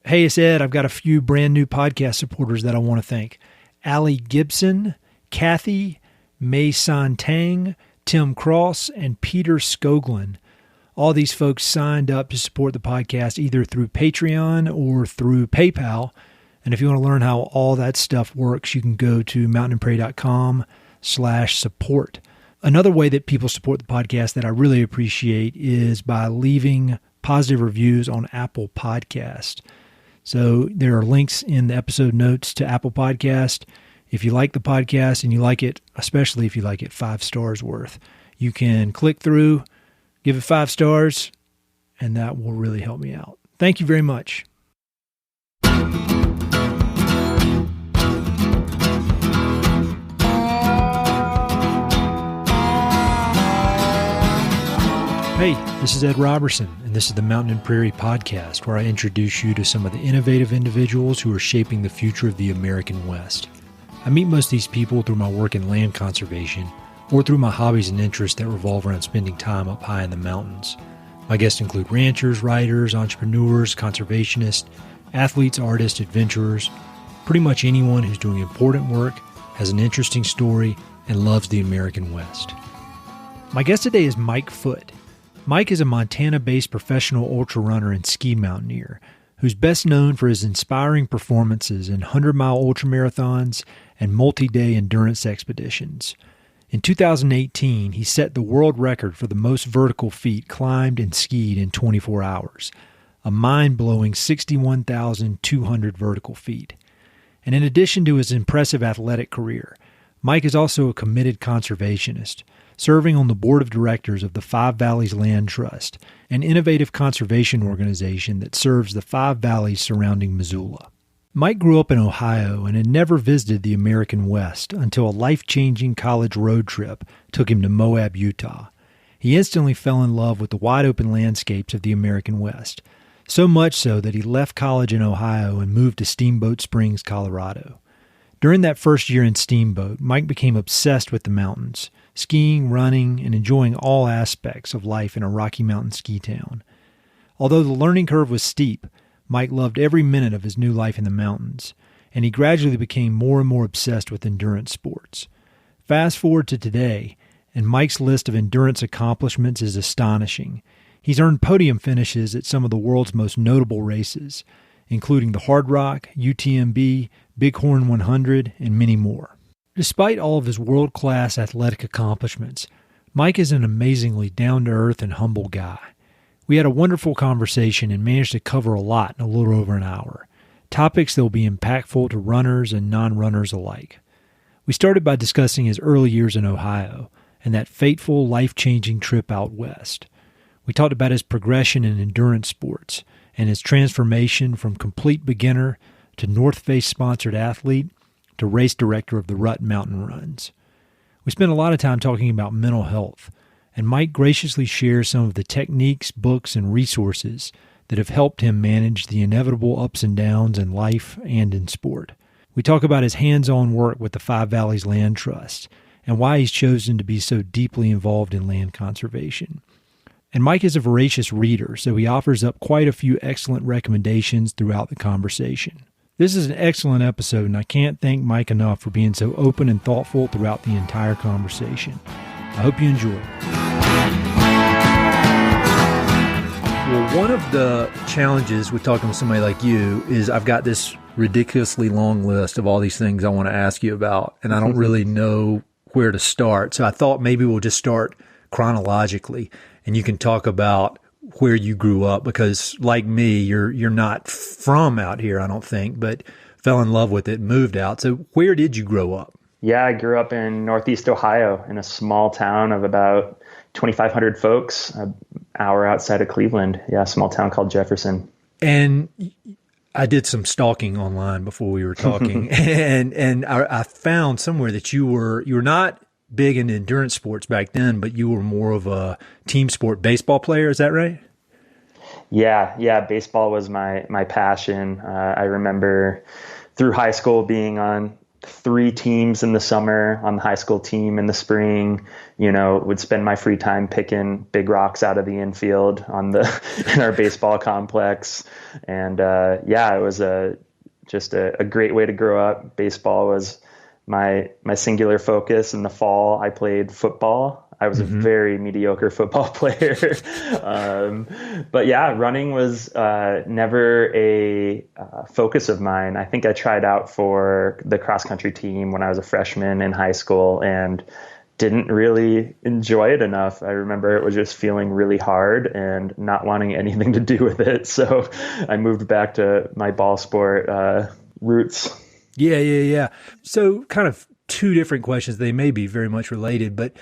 Hey, it's Ed. I've got a few brand new podcast supporters that I want to thank. Allie Gibson, Kathy, Mei San Tang, Tim Cross, and Peter Skoglin. All these folks signed up to support the podcast either through Patreon or through PayPal. And if you want to learn how all that stuff works, you can go to mountainandprairie.com/support. Another way that people support the podcast that I really appreciate is by leaving positive reviews on Apple Podcast. So there are links in the episode notes to Apple Podcast. If you like the podcast and you like it, especially if you like it 5 stars worth, you can click through, give it 5 stars, and that will really help me out. Thank you very much. Hey, this is Ed Robertson, and this is the Mountain and Prairie Podcast, where I introduce you to some of the innovative individuals who are shaping the future of the American West. I meet most of these people through my work in land conservation or through my hobbies and interests that revolve around spending time up high in the mountains. My guests include ranchers, writers, entrepreneurs, conservationists, athletes, artists, adventurers, pretty much anyone who's doing important work, has an interesting story, and loves the American West. My guest today is Mike Foote. Mike is a Montana-based professional ultrarunner and ski mountaineer who's best known for his inspiring performances in 100-mile ultramarathons and multi-day endurance expeditions. In 2018, he set the world record for the most vertical feet climbed and skied in 24 hours, a mind-blowing 61,200 vertical feet. And in addition to his impressive athletic career, Mike is also a committed conservationist, serving on the board of directors of the Five Valleys Land Trust, an innovative conservation organization that serves the 5 valleys surrounding Missoula. Mike grew up in Ohio and had never visited the American West until a life-changing college road trip took him to Moab, Utah. He instantly fell in love with the wide-open landscapes of the American West, so much so that he left college in Ohio and moved to Steamboat Springs, Colorado. During that first year in Steamboat, Mike became obsessed with the mountains, skiing, running, and enjoying all aspects of life in a Rocky Mountain ski town. Although the learning curve was steep, Mike loved every minute of his new life in the mountains, and he gradually became more and more obsessed with endurance sports. Fast forward to today, and Mike's list of endurance accomplishments is astonishing. He's earned podium finishes at some of the world's most notable races, including the Hardrock, UTMB, Bighorn 100, and many more. Despite all of his world-class athletic accomplishments, Mike is an amazingly down-to-earth and humble guy. We had a wonderful conversation and managed to cover a lot in a little over an hour, topics that will be impactful to runners and non-runners alike. We started by discussing his early years in Ohio and that fateful, life-changing trip out west. We talked about his progression in endurance sports and his transformation from complete beginner to North Face-sponsored athlete to race director of the Rut Mountain Runs. We spent a lot of time talking about mental health, and Mike graciously shares some of the techniques, books, and resources that have helped him manage the inevitable ups and downs in life and in sport. We talk about his hands-on work with the Five Valleys Land Trust and why he's chosen to be so deeply involved in land conservation. And Mike is a voracious reader, so he offers up quite a few excellent recommendations throughout the conversation. This is an excellent episode, and I can't thank Mike enough for being so open and thoughtful throughout the entire conversation. I hope you enjoy it. Well, one of the challenges with talking with somebody like you is I've got this ridiculously long list of all these things I want to ask you about, and I don't really know where to start. So I thought maybe we'll just start chronologically, and you can talk about where you grew up, because like me, you're not from out here, I don't think, but fell in love with it, moved out. So where did you grow up? Yeah, I grew up in Northeast Ohio in a small town of about 2,500 folks, an hour outside of Cleveland. Yeah, a small town called Jefferson. And I did some stalking online before we were talking, and I found somewhere that you were not big in endurance sports back then, but you were more of a team sport baseball player. Is that right? Yeah. Baseball was my passion. I remember through high school being on 3 teams in the summer, on the high school team in the spring, would spend my free time picking big rocks out of the infield in our baseball complex. And, it was just a great way to grow up. Baseball was my singular focus. In the fall, I played football. I was a very mediocre football player. But yeah, running was never a focus of mine. I think I tried out for the cross country team when I was a freshman in high school and didn't really enjoy it enough. I remember it was just feeling really hard and not wanting anything to do with it. So I moved back to my ball sport roots. Yeah. So kind of 2 different questions. They may be very much related, but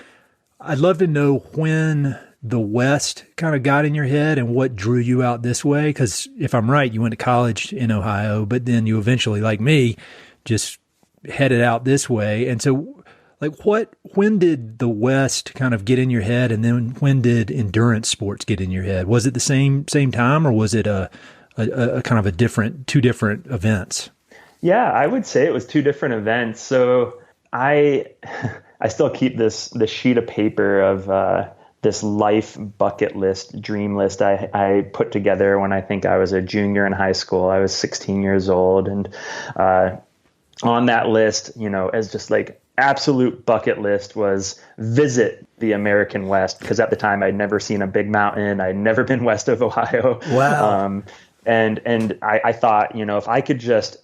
I'd love to know when the West kind of got in your head and what drew you out this way. Because if I'm right, you went to college in Ohio, but then you eventually, like me, just headed out this way. And so, when did the West kind of get in your head, and then when did endurance sports get in your head? Was it the same time, or was it a kind of 2 different events? Yeah, I would say it was 2 different events. So I still keep this sheet of paper of this life bucket list, dream list I put together when I think I was a junior in high school. I was 16 years old. And on that list, as just like absolute bucket list was visit the American West. Because at the time I'd never seen a big mountain. I'd never been west of Ohio. Wow. And I thought, if I could just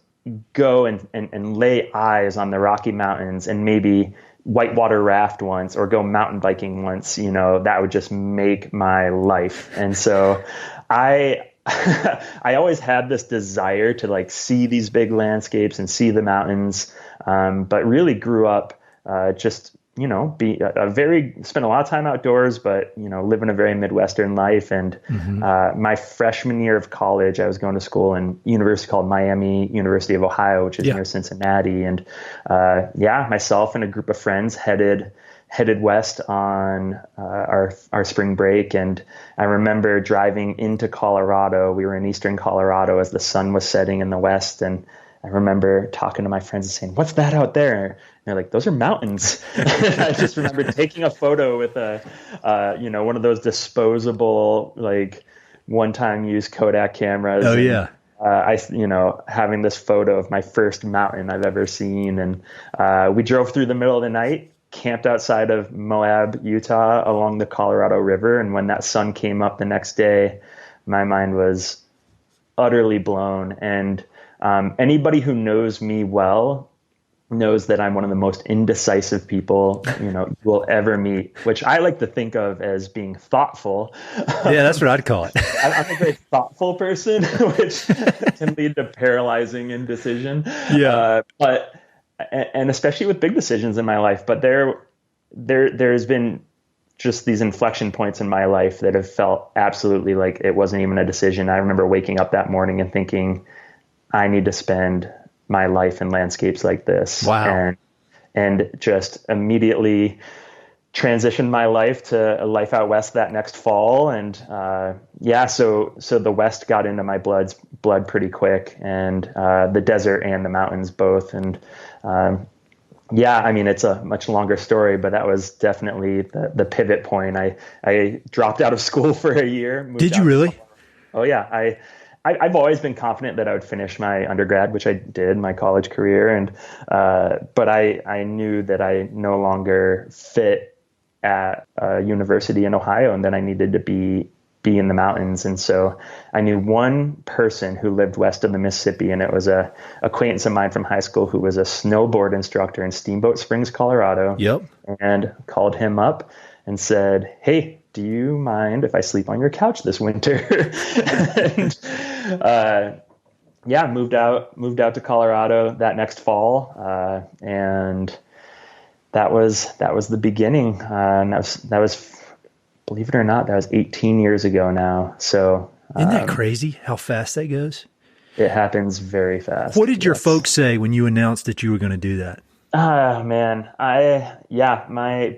go and lay eyes on the Rocky Mountains and maybe whitewater raft once or go mountain biking once, that would just make my life. And so I always had this desire to see these big landscapes and see the mountains, but really grew up just spent a lot of time outdoors, but, living a very Midwestern life. And my freshman year of college, I was going to school in university called Miami University of Ohio, which is near Cincinnati. And myself and a group of friends headed west on our spring break. And I remember driving into Colorado. We were in eastern Colorado as the sun was setting in the west. And I remember talking to my friends and saying, "What's that out there?" And they're like, "Those are mountains." I just remember taking a photo with one of those disposable, one-time use Kodak cameras. Oh, yeah. Having this photo of my first mountain I've ever seen. And we drove through the middle of the night, camped outside of Moab, Utah, along the Colorado River. And when that sun came up the next day, my mind was utterly blown. And anybody who knows me well knows that I'm one of the most indecisive people, you will ever meet, which I like to think of as being thoughtful. Yeah, that's what I'd call it. I'm a very thoughtful person, which can lead to paralyzing indecision. Yeah. And especially with big decisions in my life, but there's been just these inflection points in my life that have felt absolutely like it wasn't even a decision. I remember waking up that morning and thinking, I need to spend my life in landscapes like this. Wow. And just immediately transitioned my life to a life out west that next fall. And so the West got into my blood pretty quick, and the desert and the mountains both. And it's a much longer story, but that was definitely the pivot point. I dropped out of school for a year. Did you really? Oh yeah. I've always been confident that I would finish my undergrad, which I did, my college career. And, but I knew that I no longer fit at a university in Ohio, and that I needed to be in the mountains. And so I knew one person who lived west of the Mississippi, and it was a acquaintance of mine from high school who was a snowboard instructor in Steamboat Springs, Colorado. Yep. And called him up and said, "Hey, do you mind if I sleep on your couch this winter?" And, moved out to Colorado that next fall. And that was the beginning. And that was, believe it or not, that was 18 years ago now. So isn't that crazy how fast that goes? It happens very fast. What did your folks say when you announced that you were going to do that? Man,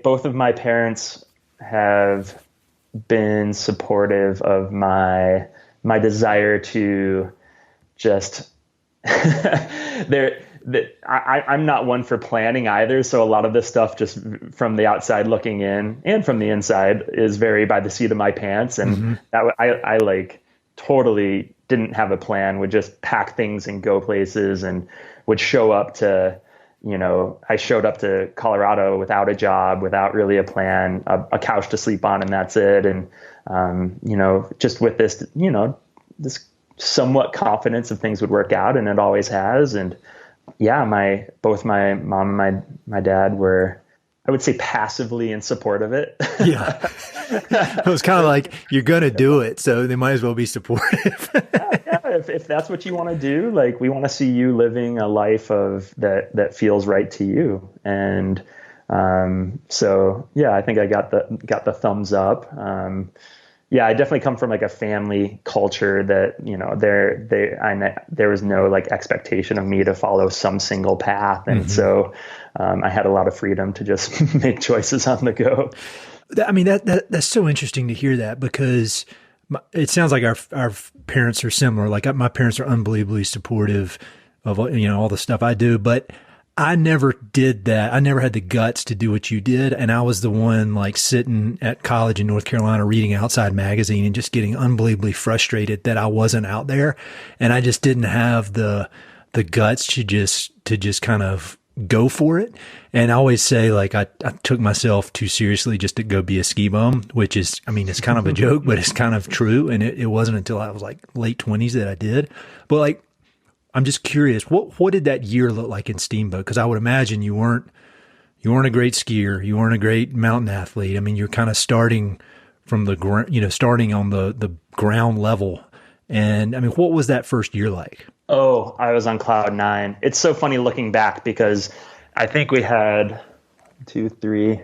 both of my parents have been supportive of my desire to just I'm not one for planning either. So a lot of this stuff just from the outside looking in and from the inside is very by the seat of my pants. And I like totally didn't have a plan, would just pack things and go places, and would show up to, I showed up to Colorado without a job, without really a plan, a couch to sleep on, and that's it. And, just with this, this somewhat confidence of things would work out, and it always has. And yeah, both my mom and my dad were, I would say, passively in support of it. Yeah. It was kind of like, you're going to do it, so they might as well be supportive. Yeah. If that's what you want to do, like, we want to see you living a life of that feels right to you. And so yeah, I think I got the thumbs up. Yeah, I definitely come from like a family culture that, there was no like expectation of me to follow some single path. And so I had a lot of freedom to just make choices on the go. I mean, that's so interesting to hear that, because it sounds like our parents are similar. Like, my parents are unbelievably supportive of, all the stuff I do, but I never did that. I never had the guts to do what you did. And I was the one like sitting at college in North Carolina reading Outside Magazine and just getting unbelievably frustrated that I wasn't out there. And I just didn't have the guts to just kind of go for it. And I always say, like, I took myself too seriously just to go be a ski bum, which is, I mean, it's kind of a joke, but it's kind of true. And it wasn't until I was like late 20s that I did. But like, I'm just curious, what did that year look like in Steamboat? Because I would imagine you weren't a great skier, you weren't a great mountain athlete. I mean, you're kind of starting from the starting on the ground level. And I mean, what was that first year like? Oh, I was on cloud nine. It's so funny looking back, because I think we had three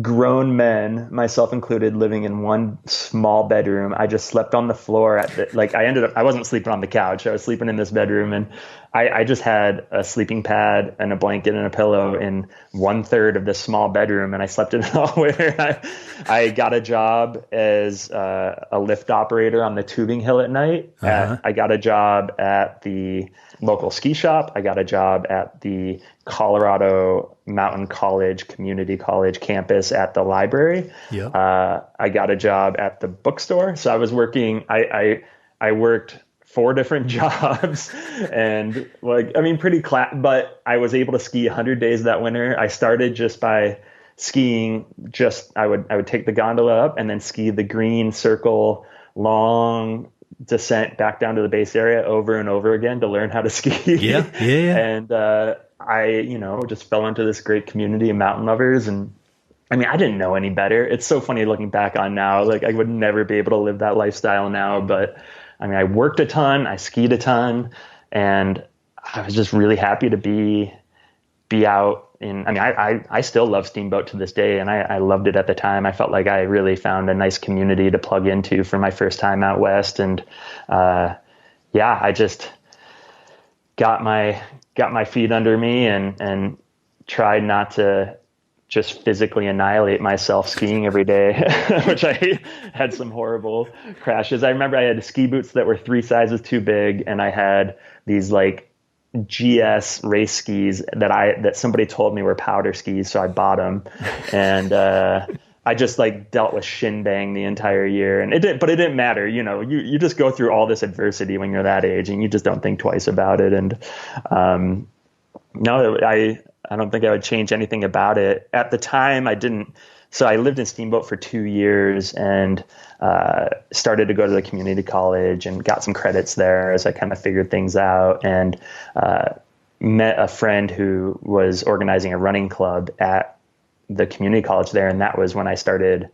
grown men, myself included, living in one small bedroom. I just slept on the floor I wasn't sleeping on the couch. I was sleeping in this bedroom, and I just had a sleeping pad and a blanket and a pillow in 1/3 of this small bedroom. And I slept in it all winter. I got a job as a lift operator on the tubing hill at night. I got a job at the local ski shop. I got a job at the Colorado Mountain College Community College campus at the library. I got a job at the bookstore. So I was working, I worked 4 different jobs, and but I was able to ski 100 days that winter. I started just by skiing. I would take the gondola up and then ski the green circle, long descent back down to the base area over and over again to learn how to ski. Yeah. And I just fell into this great community of mountain lovers. And I mean, I didn't know any better. It's so funny looking back on now. Like, I would never be able to live that lifestyle now. But I mean, I worked a ton, I skied a ton, and I was just really happy to be out. I still love Steamboat to this day, and I loved it at the time. I felt like I really found a nice community to plug into for my first time out west. And I just got my feet under me and tried not to just physically annihilate myself skiing every day, which I had some horrible crashes. I remember I had ski boots that were 3 sizes too big, and I had these like GS race skis that somebody told me were powder skis, so I bought them, and I just like dealt with shin bang the entire year, and it didn't matter. You just go through all this adversity when you're that age, and you just don't think twice about it. And no, I don't think I would change anything about it. At the time, I didn't. So I lived in Steamboat for 2 years and started to go to the community college and got some credits there as I kind of figured things out, and met a friend who was organizing a running club at the community college there. And that was when I started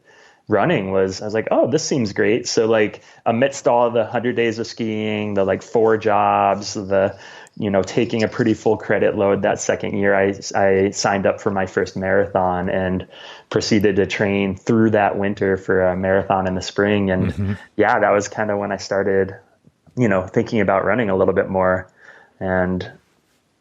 running. I was like, oh, this seems great. So like, amidst all the 100 days of skiing, the like 4 jobs, taking a pretty full credit load that second year, I signed up for my first marathon and proceeded to train through that winter for a marathon in the spring. And that was kind of when I started, thinking about running a little bit more. And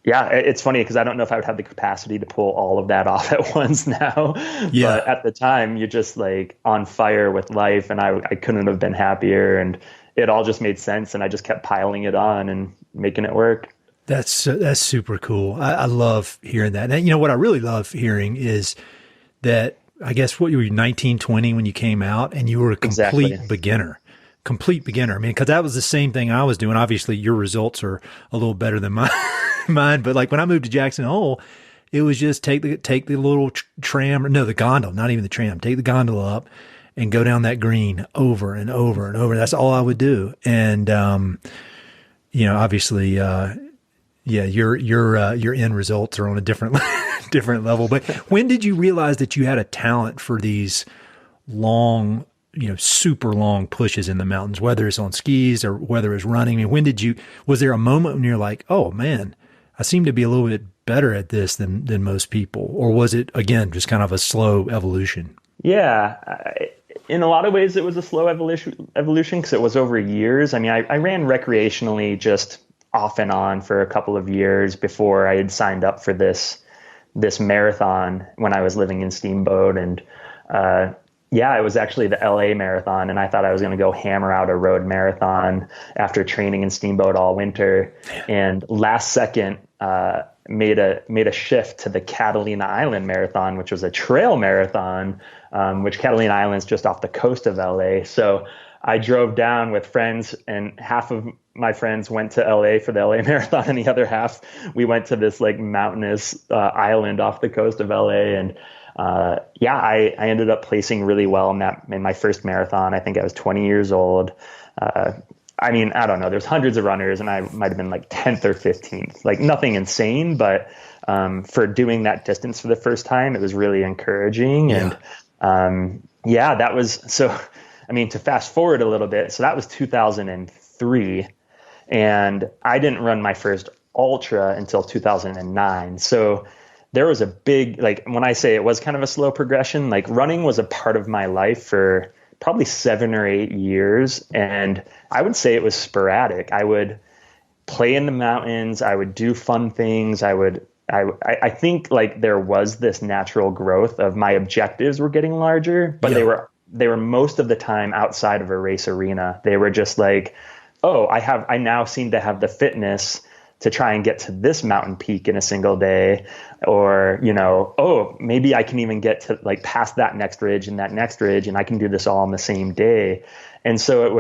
yeah, it's funny because I don't know if I would have the capacity to pull all of that off at once now. Yeah. But at the time, you're just like on fire with life, and I couldn't have been happier. And it all just made sense, and I just kept piling it on and making it work. That's super cool. I love hearing that. And you know what I really love hearing is that, I guess, what, you were 19, 20 when you came out, and you were a complete beginner. Complete beginner. I mean, because that was the same thing I was doing. Obviously, your results are a little better than mine. But like when I moved to Jackson Hole, it was just take the little tram, no, the gondola, not even the tram. Take the gondola up and go down that green over and over and over. That's all I would do. And you know, obviously, your end results are on a different level. But when did you realize that you had a talent for these long, you know, super long pushes in the mountains, whether it's on skis or whether it's running? I mean, was there a moment when you're like, oh man, I seem to be a little bit better at this than most people? Or was it, again, just kind of a slow evolution? Yeah. In a lot of ways, it was a slow evolution because it was over years. I mean, I ran recreationally just off and on for a couple of years before I had signed up for this marathon when I was living in Steamboat. And it was actually the LA marathon, and I thought I was going to go hammer out a road marathon after training in Steamboat all winter. And last second, made a shift to the Catalina Island Marathon, which was a trail marathon, which Catalina Island's just off the coast of LA. So I drove down with friends, and half of my friends went to LA for the LA Marathon, and the other half, we went to this like mountainous island off the coast of LA. And I ended up placing really well in my first marathon. I think I was 20 years old. I mean, I don't know, there's hundreds of runners, and I might've been like 10th or 15th, like nothing insane, but for doing that distance for the first time, it was really encouraging. Yeah. And that was, so, I mean, to fast forward a little bit, so that was 2003, and I didn't run my first ultra until 2009. So there was a big, like, when I say it was kind of a slow progression, like running was a part of my life for probably 7 or 8 years. And I would say it was sporadic. I would play in the mountains. I would do fun things. I think like there was this natural growth of my objectives were getting larger, but they were most of the time outside of a race arena. They were just like, oh, I now seem to have the fitness to try and get to this mountain peak in a single day, or, you know, oh, maybe I can even get to like past that next ridge and that next ridge, and I can do this all in the same day. And so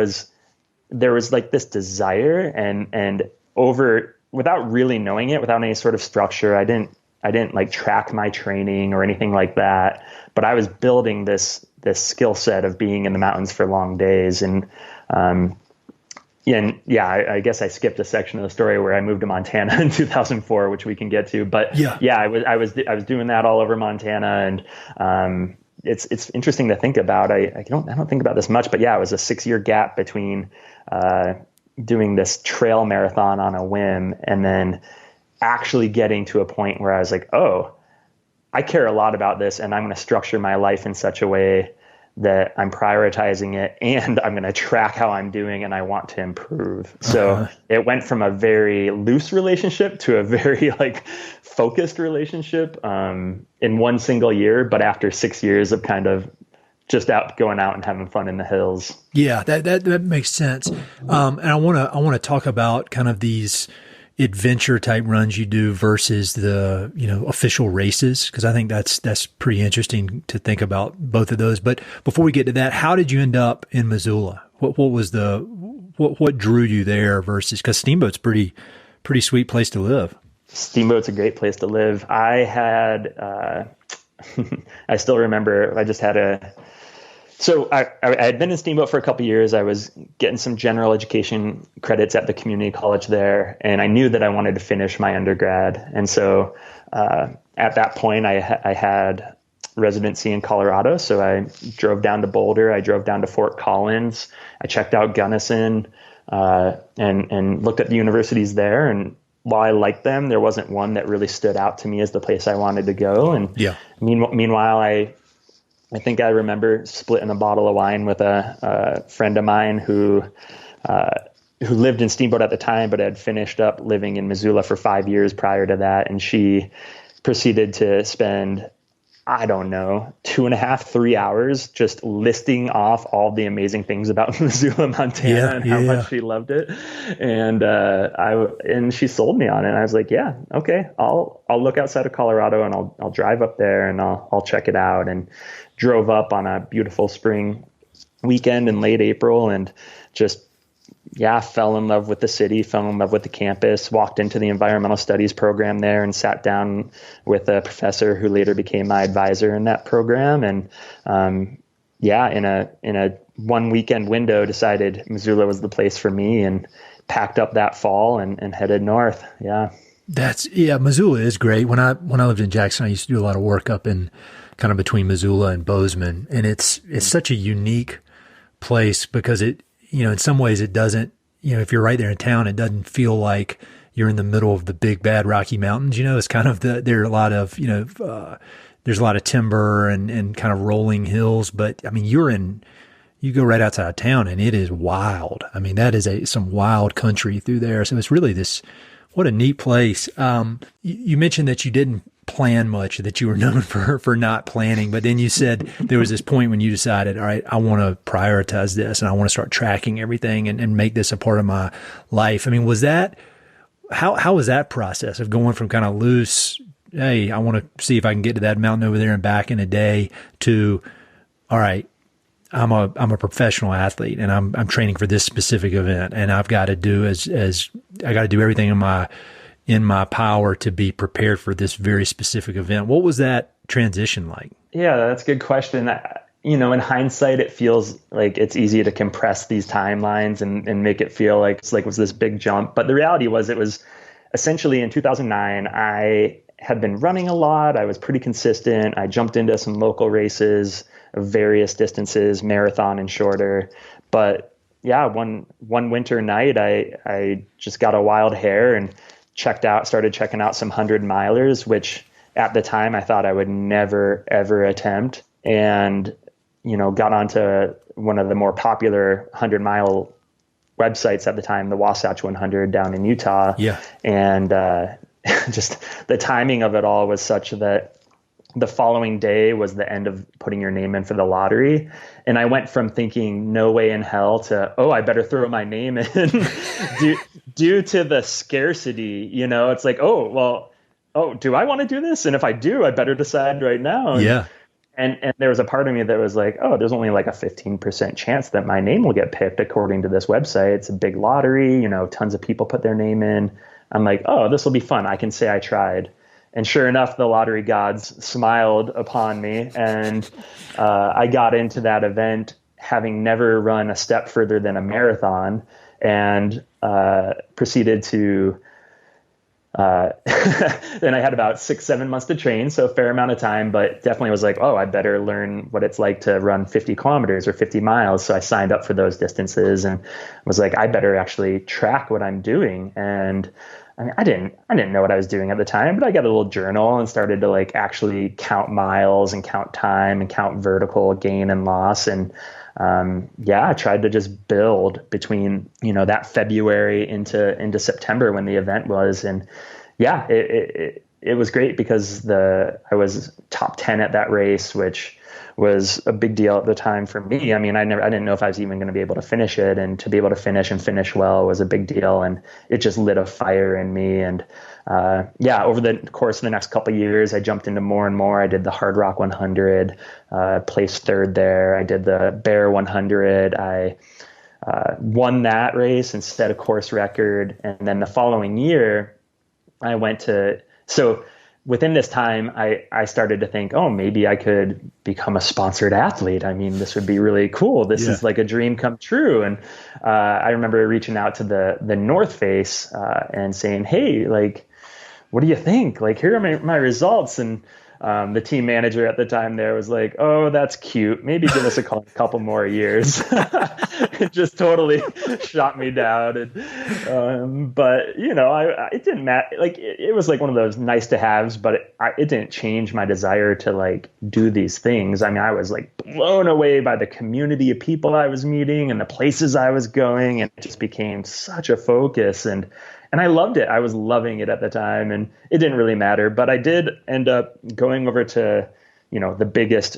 there was like this desire, and without really knowing it, without any sort of structure, I didn't like track my training or anything like that, but I was building this skill set of being in the mountains for long days. And, I guess I skipped a section of the story where I moved to Montana in 2004, which we can get to. But I was doing that all over Montana, and it's interesting to think about. I don't think about this much, but it was a 6-year gap between doing this trail marathon on a whim and then actually getting to a point where I was like, oh, I care a lot about this, and I'm going to structure my life in such a way that I'm prioritizing it, and I'm going to track how I'm doing, and I want to improve. So it went from a very loose relationship to a very like focused relationship in one single year. But after 6 years of kind of just going out and having fun in the hills. Yeah, that makes sense. And I want to talk about kind of these adventure type runs you do versus the, you know, official races, because I think that's pretty interesting to think about both of those. But before we get to that, how did you end up in Missoula? What drew you there versus, because Steamboat's pretty sweet place to live. Steamboat's a great place to live. I had I still remember So I had been in Steamboat for a couple of years. I was getting some general education credits at the community college there, and I knew that I wanted to finish my undergrad. And so at that point, I had residency in Colorado. So I drove down to Boulder. I drove down to Fort Collins. I checked out Gunnison and looked at the universities there. And while I liked them, there wasn't one that really stood out to me as the place I wanted to go. And meanwhile, I think I remember splitting a bottle of wine with a friend of mine who lived in Steamboat at the time, but had finished up living in Missoula for 5 years prior to that. And she proceeded to spend I don't know, 2.5, 3 hours just listing off all the amazing things about Missoula, Montana, and how much she loved it. And and she sold me on it. And I was like, yeah, okay, I'll look outside of Colorado, and I'll drive up there, and I'll check it out. And drove up on a beautiful spring weekend in late April, and just fell in love with the city, fell in love with the campus, walked into the environmental studies program there and sat down with a professor who later became my advisor in that program. And, in a 1 weekend window, decided Missoula was the place for me, and packed up that fall and headed north. Yeah. Missoula is great. When I lived in Jackson, I used to do a lot of work up in kind of between Missoula and Bozeman. And it's such a unique place because it, in some ways it doesn't, if you're right there in town, it doesn't feel like you're in the middle of the big bad Rocky Mountains. It's kind of there are a lot of, there's a lot of timber and kind of rolling hills, but I mean, you go right outside of town and it is wild. I mean, that is some wild country through there. So it's really what a neat place. You mentioned that you didn't plan much, that you were known for not planning, but then you said there was this point when you decided, all right, I want to prioritize this and I want to start tracking everything and make this a part of my life. I mean, how was that process of going from kind of loose, hey, I want to see if I can get to that mountain over there and back in a day, to, all right, I'm a professional athlete and I'm training for this specific event, and I've got to do I got to do everything in my power to be prepared for this very specific event. What was that transition like? Yeah, that's a good question. In hindsight, it feels like it's easy to compress these timelines and make it feel like it was this big jump. But the reality was, it was essentially in 2009, I had been running a lot. I was pretty consistent. I jumped into some local races of various distances, marathon and shorter. But yeah, one winter night, I just got a wild hair and started checking out some 100-milers, which at the time I thought I would never, ever attempt. And, got onto one of the more popular 100-mile websites at the time, the Wasatch 100 down in Utah. Yeah. And just the timing of it all was such that the following day was the end of putting your name in for the lottery. And I went from thinking no way in hell to, I better throw my name in due to the scarcity, it's like, do I want to do this? And if I do, I better decide right now. Yeah. And there was a part of me that was like, there's only like a 15% chance that my name will get picked according to this website. It's a big lottery, tons of people put their name in. I'm like, this will be fun. I can say I tried. And sure enough, the lottery gods smiled upon me, and I got into that event having never run a step further than a marathon, and proceeded to then I had about 6-7 months to train, so a fair amount of time, but definitely was like, I better learn what it's like to run 50 kilometers or 50 miles. So I signed up for those distances and was like, I better actually track what I'm doing. And I mean, I didn't know what I was doing at the time, but I got a little journal and started to actually count miles and count time and count vertical gain and loss. And I tried to just build between, that February into September when the event was. And it was great because I was top 10 at that race, which was a big deal at the time for me. I mean, I didn't know if I was even going to be able to finish it, and to be able to finish and finish well was a big deal. And it just lit a fire in me. And, over the course of the next couple of years, I jumped into more and more. I did the Hardrock 100, placed third there. I did the Bear 100. I, won that race and set a course record. And then the following year I within this time, I started to think, maybe I could become a sponsored athlete. I mean, this would be really cool. This is like a dream come true. And I remember reaching out to the North Face and saying, hey, what do you think? Here are my results. And the team manager at the time there was like, that's cute. Maybe give us a couple more years. It just totally shot me down. And, but it didn't matter. It was one of those nice to haves, but it didn't change my desire to do these things. I mean, I was blown away by the community of people I was meeting and the places I was going. And it just became such a focus. And I loved it. I was loving it at the time, and it didn't really matter. But I did end up going over to, the biggest,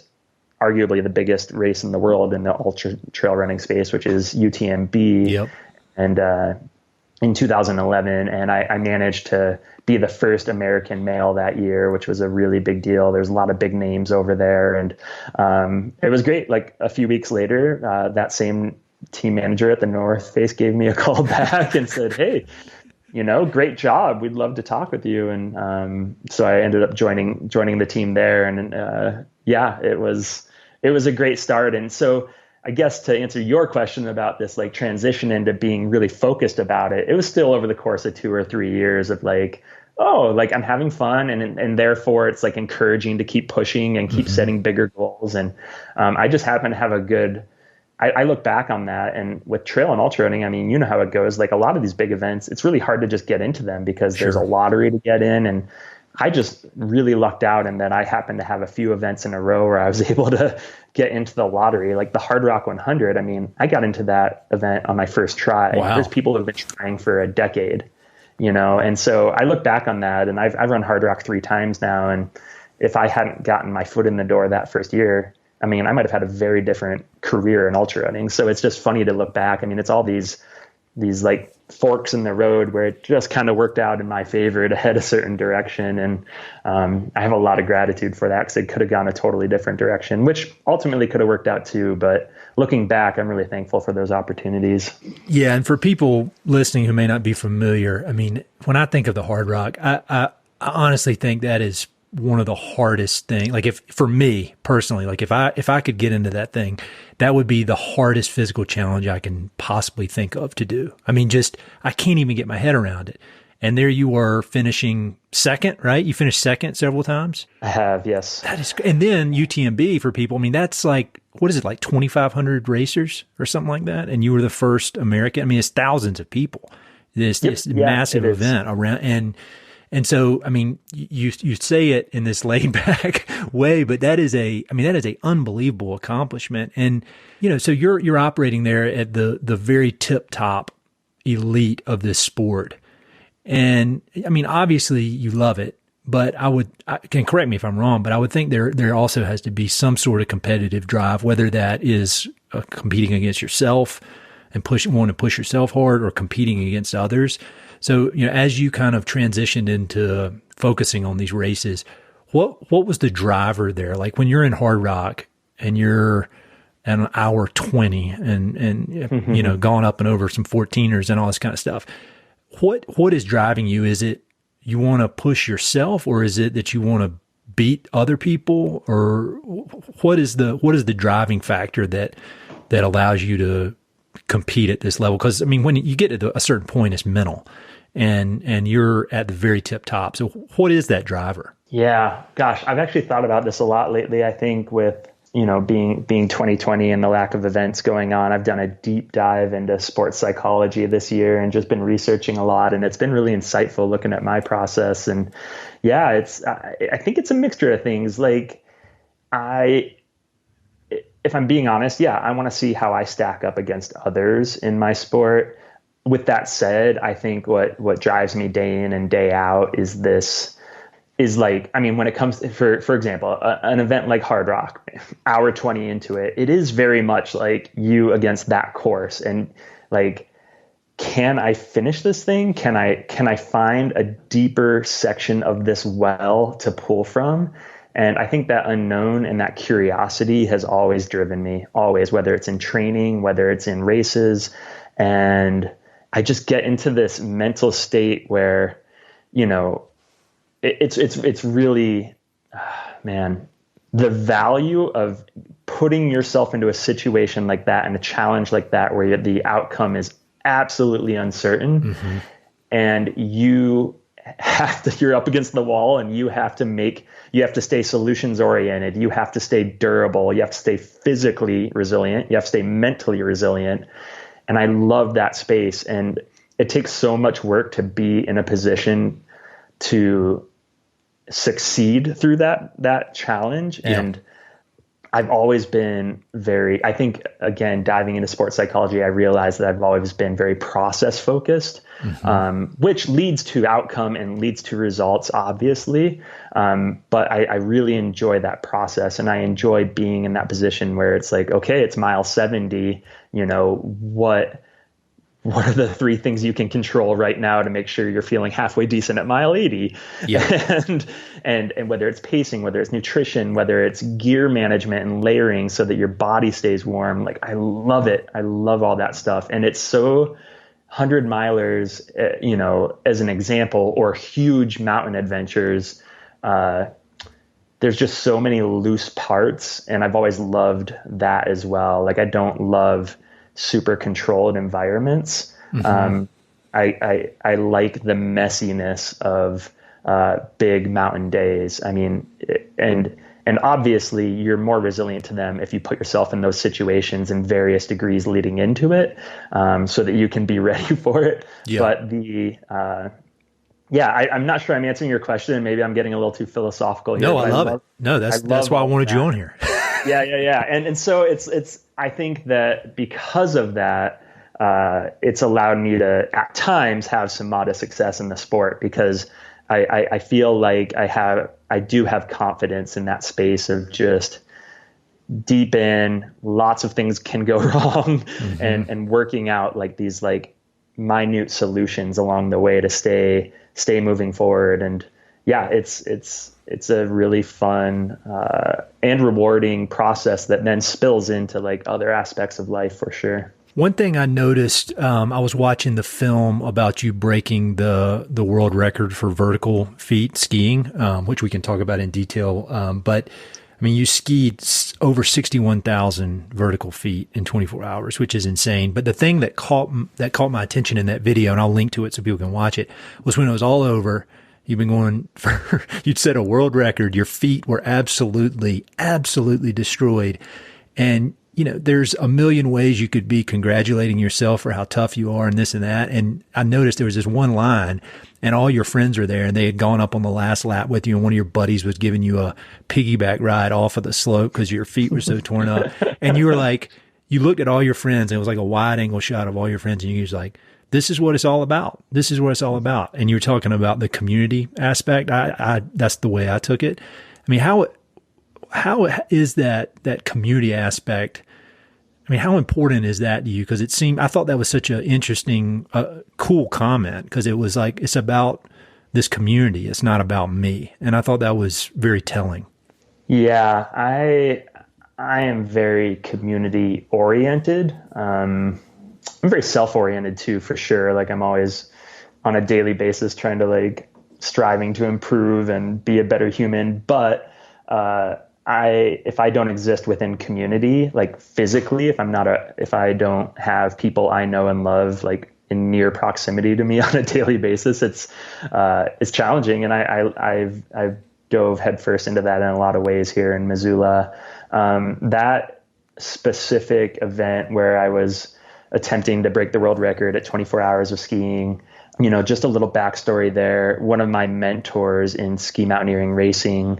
arguably the biggest race in the world in the ultra trail running space, which is UTMB. Yep. And in 2011, and I managed to be the first American male that year, which was a really big deal. There's a lot of big names over there, and it was great. Like a few weeks later, that same team manager at the North Face gave me a call back and said, "Hey, great job. We'd love to talk with you." And so I ended up joining the team there, and it was a great start. And so I guess to answer your question about this like transition into being really focused about it, it was still over the course of 2 or 3 years of like, oh, like I'm having fun, and therefore it's like encouraging to keep pushing and keep setting bigger goals. And I just happen to have a good. I look back on that, and with trail and ultra running, I mean, you know how it goes. Like a lot of these big events, it's really hard to just get into them because there's a lottery to get in. And I just really lucked out in that I happened to have a few events in a row where I was able to get into the lottery, like the Hardrock 100. I mean, I got into that event on my first try. Wow. There's people who've been trying for a decade, and so I look back on that, and I've run Hardrock 3 times now. And if I hadn't gotten my foot in the door that first year, I mean, I might have had a very different career in ultra running. So it's just funny to look back. I mean, it's all these like forks in the road where it just kind of worked out in my favor to head a certain direction. And I have a lot of gratitude for that, because it could have gone a totally different direction, which ultimately could have worked out too. But looking back, I'm really thankful for those opportunities. Yeah. And for people listening who may not be familiar, I mean, when I think of the Hardrock, I honestly think that is one of the hardest things. Like for me personally, like if I could get into that thing, that would be the hardest physical challenge I can possibly think of to do. I mean, I can't even get my head around it. And there you were finishing second, right? You finished second several times. I have, yes. And then UTMB for people. I mean, that's like, what is it? Like 2,500 racers or something like that. And you were the first American. I mean, it's thousands of people. This massive event around. And so, I mean, you say it in this laid back way, but that is a unbelievable accomplishment. And, so you're operating there at the very tip top elite of this sport. And I mean, obviously you love it, but I can correct me if I'm wrong, but I would think there also has to be some sort of competitive drive, whether that is competing against yourself and want to push yourself hard, or competing against others. So, as you kind of transitioned into focusing on these races, what was the driver there? Like when you're in Hardrock and you're at an hour 20 and gone up and over some 14ers and all this kind of stuff, what is driving you? Is it you want to push yourself, or is it that you want to beat other people, or what is the driving factor that allows you to compete at this level? Because I mean, when you get to a certain point, it's mental, and you're at the very tip top. So what is that driver? Yeah, gosh, I've actually thought about this a lot lately. I think with being 2020 and the lack of events going on, I've done a deep dive into sports psychology this year and just been researching a lot, and it's been really insightful looking at my process. And yeah, I think it's a mixture of things. Like if I'm being honest, I want to see how I stack up against others in my sport. With that said, I think what drives me day in and day out is like, I mean, when it comes to, for example, an event like Hardrock, hour 20 into it, it is very much like you against that course. And like, can I finish this thing? Can I find a deeper section of this well to pull from? And I think that unknown and that curiosity has always driven me, always, whether it's in training, whether it's in races. And I just get into this mental state where, it's really, man, the value of putting yourself into a situation like that and a challenge like that, where the outcome is absolutely uncertain, and you're up against the wall, and you have to stay solutions oriented. You have to stay durable. You have to stay physically resilient. You have to stay mentally resilient. And I love that space. And it takes so much work to be in a position to succeed through that challenge. Yeah. And I've always been I think, again, diving into sports psychology, I realized that I've always been very process focused, which leads to outcome and leads to results, obviously. But I really enjoy that process, and I enjoy being in that position where it's like, okay, it's mile 70, what are the 3 things you can control right now to make sure you're feeling halfway decent at mile 80? Yeah. And whether it's pacing, whether it's nutrition, whether it's gear management and layering so that your body stays warm. Like, I love it. I love all that stuff. And it's so 100 milers, as an example, or huge mountain adventures. There's just so many loose parts, and I've always loved that as well. Like, I don't love super controlled environments. I like the messiness of big mountain days. I mean, and obviously you're more resilient to them if you put yourself in those situations in various degrees leading into it, so that you can be ready for it. Yeah. But I'm not sure I'm answering your question. Maybe I'm getting a little too philosophical here. No, I love it. No, that's why I wanted you on here. Yeah. And so it's, I think that because of that, it's allowed me to at times have some modest success in the sport, because I feel like I do have confidence in that space of just deep in, lots of things can go wrong, and working out like these like minute solutions along the way to stay moving forward. And yeah, it's a really fun and rewarding process that then spills into like other aspects of life for sure. One thing I noticed, I was watching the film about you breaking the world record for vertical feet skiing, which we can talk about in detail. But I mean, you skied over 61,000 vertical feet in 24 hours, which is insane. But the thing that caught my attention in that video, and I'll link to it so people can watch it, was when it was all over. You've been going for, you'd set a world record. Your feet were absolutely destroyed. And, there's a million ways you could be congratulating yourself for how tough you are and this and that. And I noticed there was this one line, and all your friends were there, and they had gone up on the last lap with you, and one of your buddies was giving you a piggyback ride off of the slope because your feet were so torn up. And you were like, you looked at all your friends, and it was like a wide angle shot of all your friends, and you was like, this is what it's all about. This is what it's all about. And you're talking about the community aspect. That's the way I took it. I mean, how is that community aspect? I mean, how important is that to you? Because I thought that was such an interesting, cool comment, because it was like, it's about this community. It's not about me. And I thought that was very telling. Yeah, I am very community oriented. I'm very self-oriented too, for sure. Like, I'm always on a daily basis trying to like striving to improve and be a better human. But, if I don't exist within community, like physically, if I don't have people I know and love, like in near proximity to me on a daily basis, it's challenging. And I've dove headfirst into that in a lot of ways here in Missoula. That specific event where I was attempting to break the world record at 24 hours of skiing, just a little backstory there. One of my mentors in ski mountaineering racing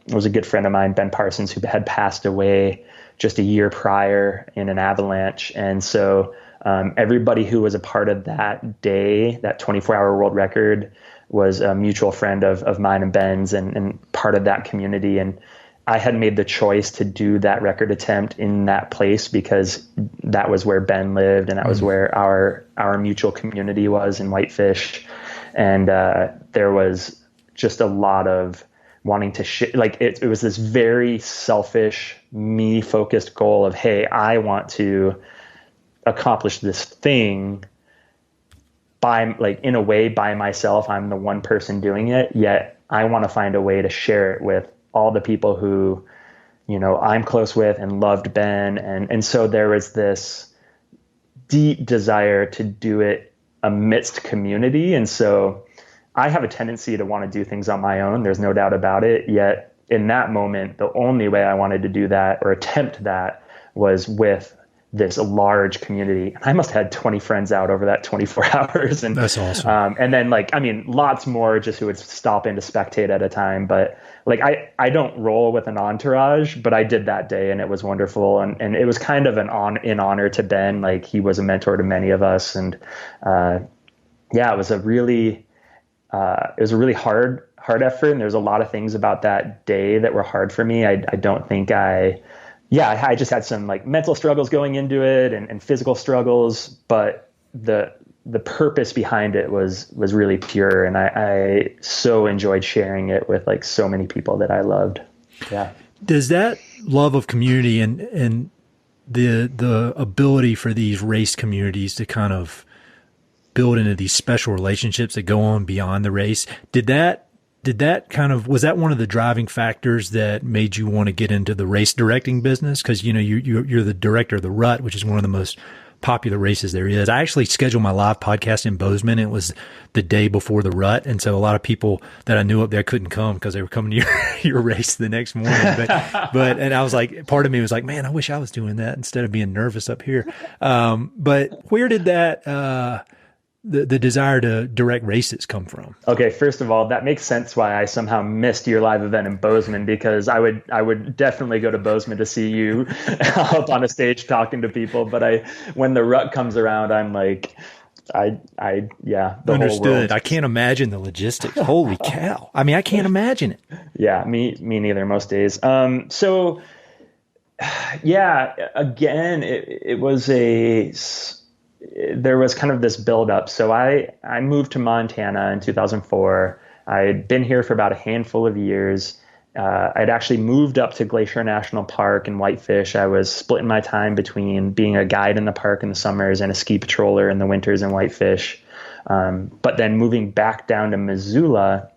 was a good friend of mine, Ben Parsons, who had passed away just a year prior in an avalanche. And so everybody who was a part of that day, that 24-hour world record, was a mutual friend of mine and Ben's, and part of that community. And I had made the choice to do that record attempt in that place because that was where Ben lived, and that was where our mutual community was in Whitefish. And there was just a lot of wanting to it was this very selfish, me focused goal of, hey, I want to accomplish this thing in a way by myself. I'm the one person doing it, yet I want to find a way to share it with all the people who, I'm close with and loved Ben. And so there was this deep desire to do it amidst community. And so I have a tendency to want to do things on my own. There's no doubt about it. Yet in that moment, the only way I wanted to do that or attempt that was with this large community. I must have had 20 friends out over that 24 hours. And that's awesome. And then like, I mean, lots more just who would stop in to spectate at a time. But like, I don't roll with an entourage, but I did that day and it was wonderful. And it was kind of in honor to Ben. Like, he was a mentor to many of us. And yeah, it was a really hard effort. And there's a lot of things about that day that were hard for me. I don't think I just had some like mental struggles going into it and physical struggles, but the purpose behind it was really pure. And I so enjoyed sharing it with like so many people that I loved. Yeah. Does that love of community and the ability for these race communities to kind of build into these special relationships that go on beyond the race, was that one of the driving factors that made you want to get into the race directing business? Because, you know, you're the director of the Rut, which is one of the most popular races there is. I actually scheduled my live podcast in Bozeman. It was the day before the Rut. And so a lot of people that I knew up there couldn't come because they were coming to your race the next morning. And I was like, part of me was like, man, I wish I was doing that instead of being nervous up here. But where did that, the desire to direct races come from? Okay, first of all, that makes sense why I somehow missed your live event in Bozeman, because I would definitely go to Bozeman to see you up on a stage talking to people. But when the Rut comes around, I'm like, the Understood. whole world. I can't imagine the logistics. Holy cow. I mean, I can't imagine it. Yeah, me neither most days. So yeah, again, it was there was kind of this buildup. So I moved to Montana in 2004. I had been here for about a handful of years. I'd actually moved up to Glacier National Park in Whitefish. I was splitting my time between being a guide in the park in the summers and a ski patroller in the winters in Whitefish. But then moving back down to Missoula,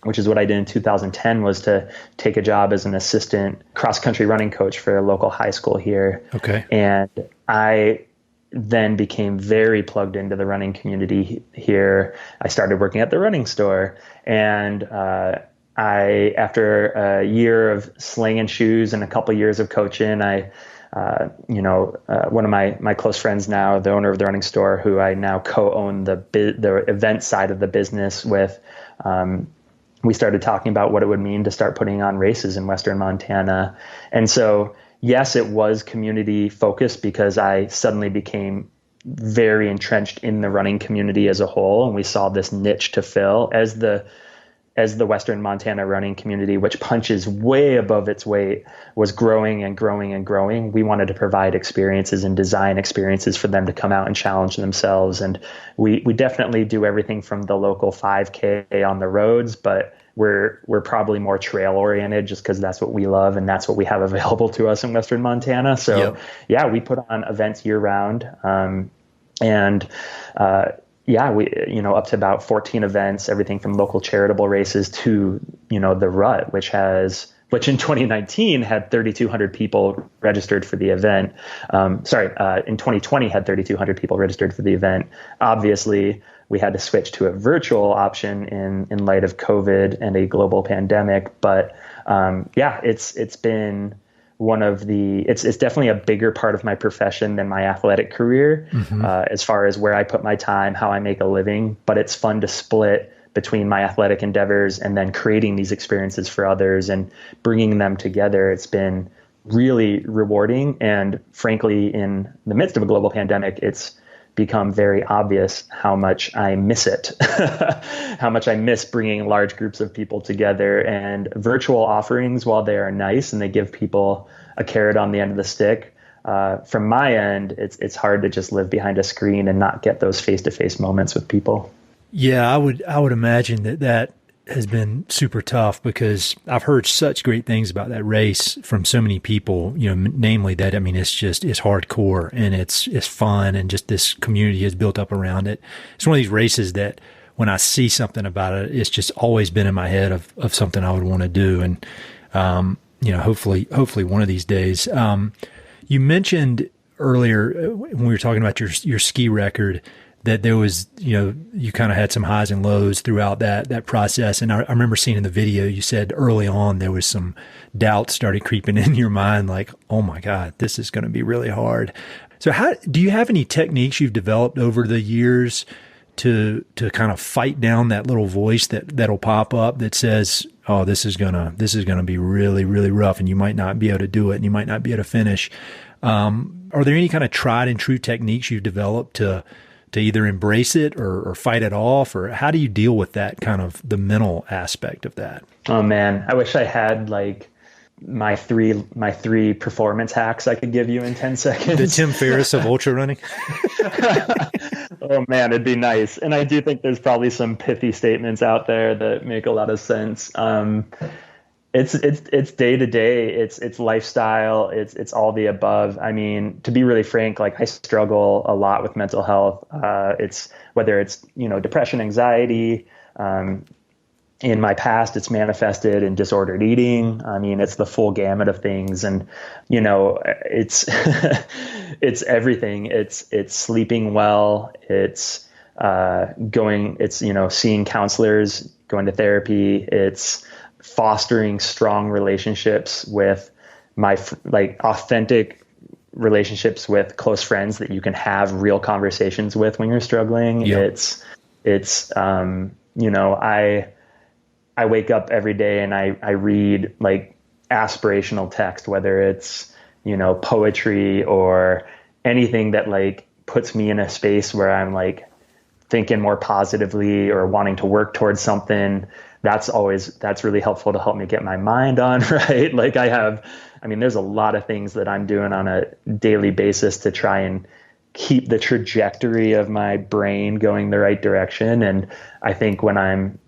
which is what I did in 2010, was to take a job as an assistant cross-country running coach for a local high school here. Okay. And I then became very plugged into the running community here. I started working at the running store, and after a year of slinging shoes and a couple years of coaching, one of my close friends now, the owner of the running store, who I now co-own the event side of the business with, we started talking about what it would mean to start putting on races in Western Montana. And so, yes, it was community focused because I suddenly became very entrenched in the running community as a whole. And we saw this niche to fill as the Western Montana running community, which punches way above its weight, was growing and growing and growing. We wanted to provide experiences and design experiences for them to come out and challenge themselves. And we definitely do everything from the local 5K on the roads, but we're probably more trail oriented just because that's what we love and that's what we have available to us in Western Montana. So yeah, we put on events year round. We, up to about 14 events, everything from local charitable races to, the Rut, which in 2019 had 3,200 people registered for the event. In 2020 had 3,200 people registered for the event. Obviously, we had to switch to a virtual option in light of COVID and a global pandemic. But it's been it's definitely a bigger part of my profession than my athletic career, as far as where I put my time, how I make a living. But it's fun to split between my athletic endeavors and then creating these experiences for others and bringing them together. It's been really rewarding. And frankly, in the midst of a global pandemic, it's become very obvious how much I miss it, how much I miss bringing large groups of people together. And virtual offerings, while they are nice and they give people a carrot on the end of the stick, from my end, it's hard to just live behind a screen and not get those face-to-face moments with people. Yeah, I would imagine that has been super tough, because I've heard such great things about that race from so many people, namely that, I mean, it's hardcore and it's fun, and just this community is built up around it. It's one of these races that when I see something about it, it's just always been in my head of something I would want to do. And, hopefully one of these days. You mentioned earlier when we were talking about your ski record that there was, you kind of had some highs and lows throughout that process. And I remember seeing in the video, you said early on there was some doubt started creeping in your mind, like, oh my God, this is going to be really hard. So how do you have any techniques you've developed over the years to kind of fight down that little voice that'll pop up that says, oh, this is gonna be really, really rough, and you might not be able to do it, and you might not be able to finish. Are there any kind of tried and true techniques you've developed to either embrace it or fight it off, or how do you deal with that kind of the mental aspect of that? Oh man, I wish I had like my three performance hacks I could give you in 10 seconds. The Tim Ferriss of ultra running. Oh man, it'd be nice. And I do think there's probably some pithy statements out there that make a lot of sense. It's day to day. It's lifestyle. It's all the above. I mean, to be really frank, like I struggle a lot with mental health. It's whether it's, depression, anxiety, in my past, it's manifested in disordered eating. I mean, it's the full gamut of things. And, it's, it's everything. It's sleeping well. It's, seeing counselors, going to therapy. It's fostering strong relationships with authentic relationships with close friends that you can have real conversations with when you're struggling. Yep. I wake up every day and I read like aspirational text, whether it's, poetry or anything that like puts me in a space where I'm like thinking more positively or wanting to work towards something. That's really helpful to help me get my mind on, right? Like there's a lot of things that I'm doing on a daily basis to try and keep the trajectory of my brain going the right direction. And I think when I'm,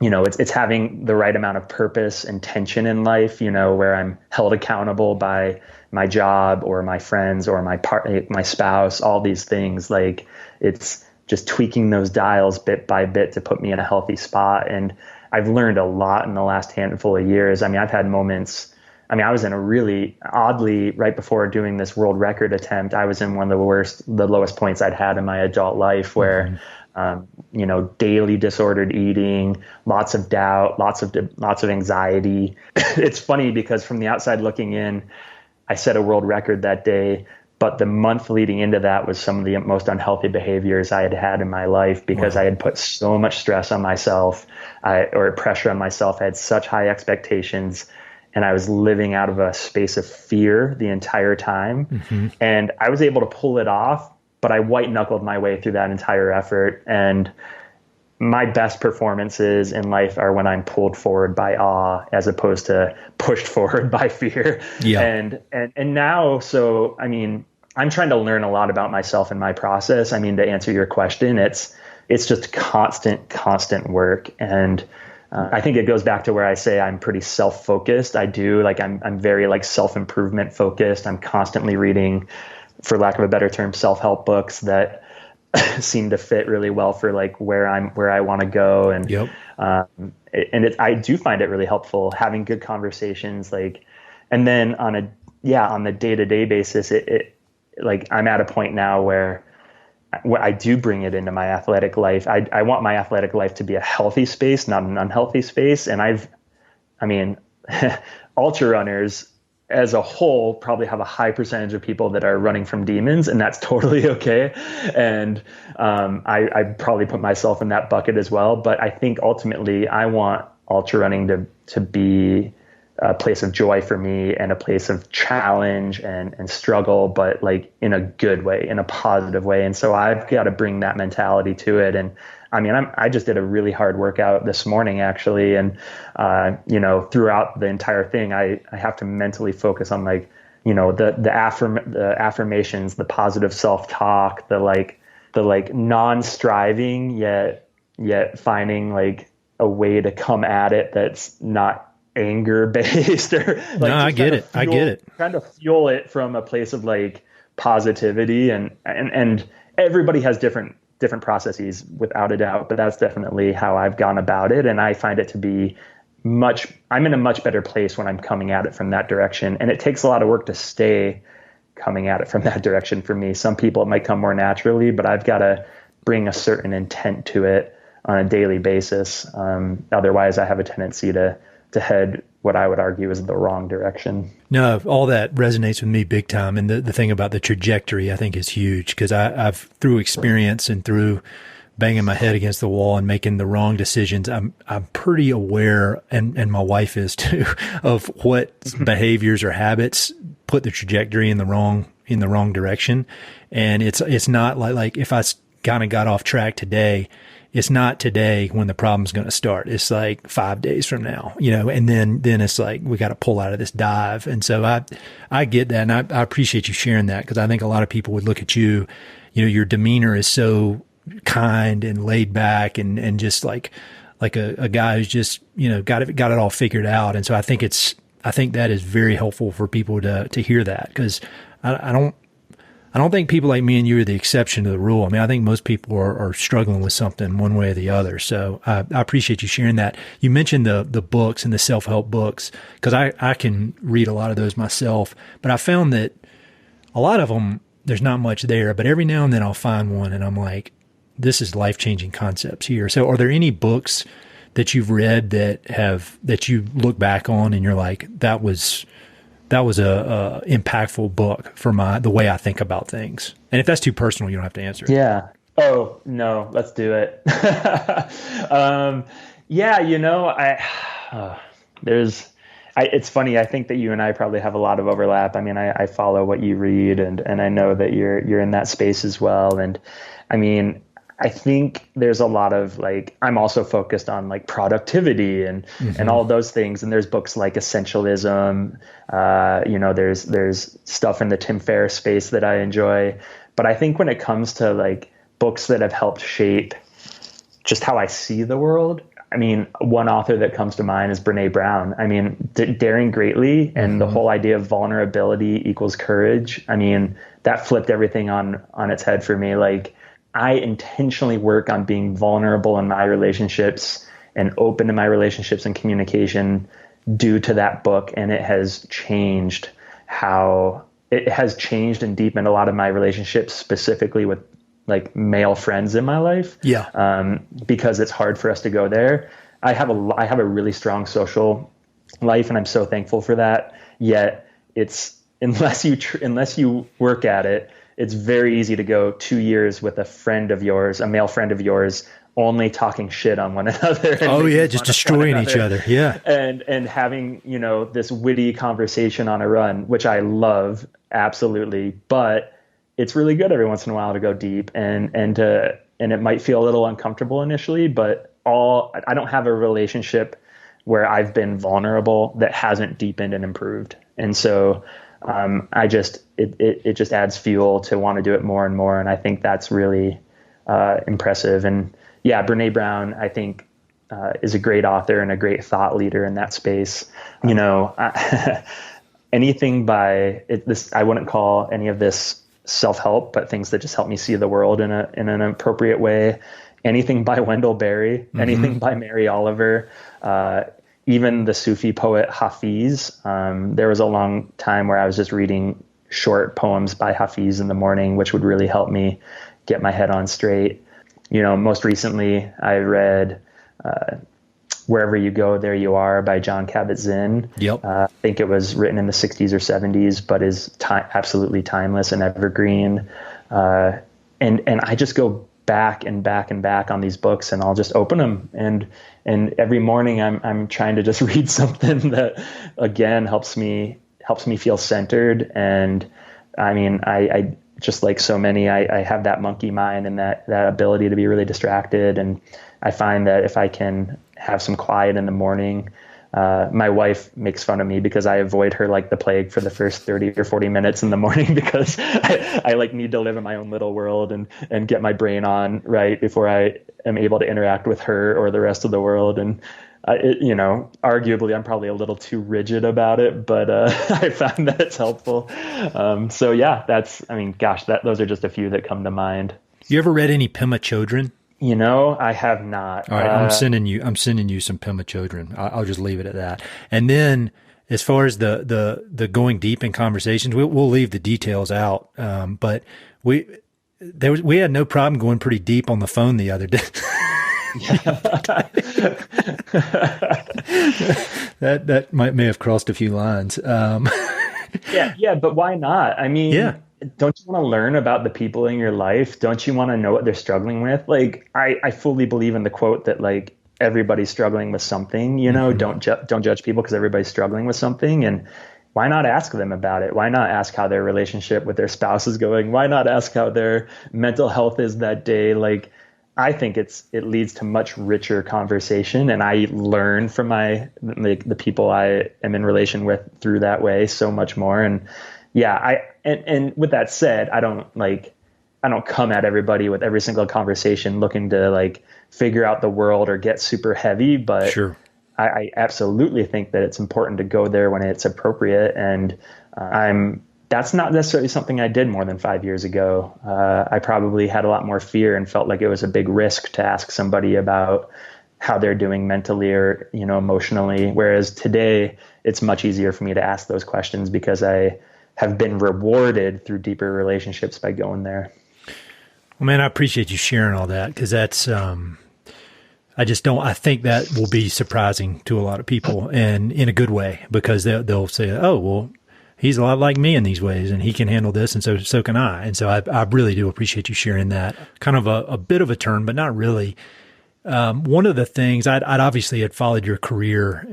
it's having the right amount of purpose and tension in life, where I'm held accountable by my job or my friends or my spouse, all these things. Like it's just tweaking those dials bit by bit to put me in a healthy spot. And I've learned a lot in the last handful of years. I mean, I've had moments. I mean, I was in a really oddly, right before doing this world record attempt, I was in one of the lowest points I'd had in my adult life where, daily disordered eating, lots of doubt, lots of anxiety. It's funny because from the outside looking in, I set a world record that day, but the month leading into that was some of the most unhealthy behaviors I had had in my life because I had put so much stress on myself or pressure on myself. I had such high expectations and I was living out of a space of fear the entire time. Mm-hmm. And I was able to pull it off, but I white knuckled my way through that entire effort. And my best performances in life are when I'm pulled forward by awe as opposed to pushed forward by fear. Yeah. And now, so, I mean, I'm trying to learn a lot about myself in my process. I mean, to answer your question, it's just constant work. And I think it goes back to where I say I'm pretty self-focused. I'm very self-improvement focused. I'm constantly reading, for lack of a better term, self-help books that seem to fit really well for where I want to go. And, yep. I do find it really helpful having good conversations, and then on the day-to-day basis, I'm at a point now where I do bring it into my athletic life. I want my athletic life to be a healthy space, not an unhealthy space. And ultra runners as a whole probably have a high percentage of people that are running from demons, and that's totally okay. And I probably put myself in that bucket as well. But I think ultimately I want ultra running to be a place of joy for me and a place of challenge and struggle, but in a good way, in a positive way. And so I've got to bring that mentality to it. And I just did a really hard workout this morning, actually. And, throughout the entire thing, I have to mentally focus on the affirmations, the positive self-talk, the non-striving yet finding a way to come at it that's not anger based or no, I get it. Trying to fuel it from a place of positivity and everybody has different processes without a doubt, but that's definitely how I've gone about it. And I find it to be I'm in a much better place when I'm coming at it from that direction. And it takes a lot of work to stay coming at it from that direction for me. Some people, it might come more naturally, but I've got to bring a certain intent to it on a daily basis. Otherwise I have a tendency to head what I would argue is the wrong direction. No, all that resonates with me big time. And the thing about the trajectory, I think, is huge, because I've, through experience and through banging my head against the wall and making the wrong decisions, I'm pretty aware, and my wife is too, of what behaviors or habits put the trajectory in the wrong direction. And it's not like if I kind of got off track today, it's not today when the problem's going to start. It's like 5 days from now, and then it's like, we got to pull out of this dive. And so I get that. And I appreciate you sharing that, because I think a lot of people would look at you, your demeanor is so kind and laid back and just like a guy who's just, got it all figured out. And so I think that is very helpful for people to hear that, because I don't think people like me and you are the exception to the rule. I mean, I think most people are struggling with something one way or the other. So I appreciate you sharing that. You mentioned the books and the self-help books, because I can read a lot of those myself, but I found that a lot of them, there's not much there, but every now and then I'll find one and I'm like, this is life-changing concepts here. So are there any books that you've read that you look back on and you're like, that was a impactful book for the way I think about things? And if that's too personal, you don't have to answer. Yeah. Oh, no, let's do it. It's funny. I think that you and I probably have a lot of overlap. I mean, I follow what you read, and I know that you're in that space as well. And I mean, I think there's a lot of I'm also focused on productivity and all those things. And there's books like Essentialism. There's stuff in the Tim Ferriss space that I enjoy. But I think when it comes to books that have helped shape just how I see the world, I mean, one author that comes to mind is Brene Brown. I mean, Daring Greatly and the whole idea of vulnerability equals courage. I mean, that flipped everything on its head for me. I intentionally work on being vulnerable in my relationships and open to my relationships and communication due to that book. And it has changed and deepened a lot of my relationships, specifically with male friends in my life. Yeah. Because it's hard for us to go there. I have a really strong social life, and I'm so thankful for that. Yet unless you work at it, it's very easy to go 2 years with a male friend of yours, only talking shit on one another. Oh yeah, just destroying each other. Yeah. And having, this witty conversation on a run, which I love, absolutely. But it's really good every once in a while to go deep and it might feel a little uncomfortable initially, but I don't have a relationship where I've been vulnerable that hasn't deepened and improved. And so it just adds fuel to want to do it more and more. And I think that's really impressive. And yeah, Brene Brown, I think, is a great author and a great thought leader in that space. Anything by this, I wouldn't call any of this self-help, but things that just help me see the world in an appropriate way. Anything by Wendell Berry, anything by Mary Oliver, even the Sufi poet Hafiz. There was a long time where I was just reading short poems by Hafiz in the morning, which would really help me get my head on straight. Most recently I read Wherever You Go, There You Are by Jon Kabat-Zinn. Yep. I think it was written in the 60s or 70s, but is absolutely timeless and evergreen. And I just go back and back and back on these books, and I'll just open them. And every morning I'm trying to just read something that again helps me feel centered. And I mean, I just like so many, I have that monkey mind and that ability to be really distracted. And I find that if I can have some quiet in the morning, my wife makes fun of me because I avoid her like the plague for the first 30 or 40 minutes in the morning because I need to live in my own little world and get my brain on right before I am able to interact with her or the rest of the world. And arguably I'm probably a little too rigid about it, but I found that it's helpful. So yeah, those are just a few that come to mind. You ever read any Pema Chodron? I have not. All right, I'm sending you some Pema Chodron. I'll just leave it at that. And then, as far as the going deep in conversations, we'll leave the details out. But we had no problem going pretty deep on the phone the other day. That may have crossed a few lines. Yeah, but why not? I mean, Yeah. don't you want to learn about the people in your life? Don't you want to know what they're struggling with? Like, I fully believe in the quote that like everybody's struggling with something. You know, don't judge people because everybody's struggling with something. And why not ask them about it? Why not ask how their relationship with their spouse is going? Why not ask how their mental health is that day? Like, I think it leads to much richer conversation, and I learn from the people I am in relation with through that way so much more. And yeah, and with that said, I don't come at everybody with every single conversation looking to like figure out the world or get super heavy, but sure. I absolutely think that it's important to go there when it's appropriate. And that's not necessarily something I did more than 5 years ago. I probably had a lot more fear and felt like it was a big risk to ask somebody about how they're doing mentally or, emotionally. Whereas today it's much easier for me to ask those questions because I have been rewarded through deeper relationships by going there. Well, man, I appreciate you sharing all that because that's, I think that will be surprising to a lot of people and in a good way because they'll say, oh, well, he's a lot like me in these ways and he can handle this. And so can I. And so I really do appreciate you sharing that. Kind of a bit of a turn, but not really. One of the things I'd obviously had followed your career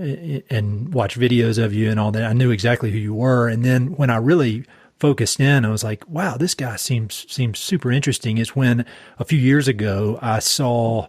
and watched videos of you and all that. I knew exactly who you were. And then when I really focused in, I was like, wow, this guy seems super interesting. Is when a few years ago I saw,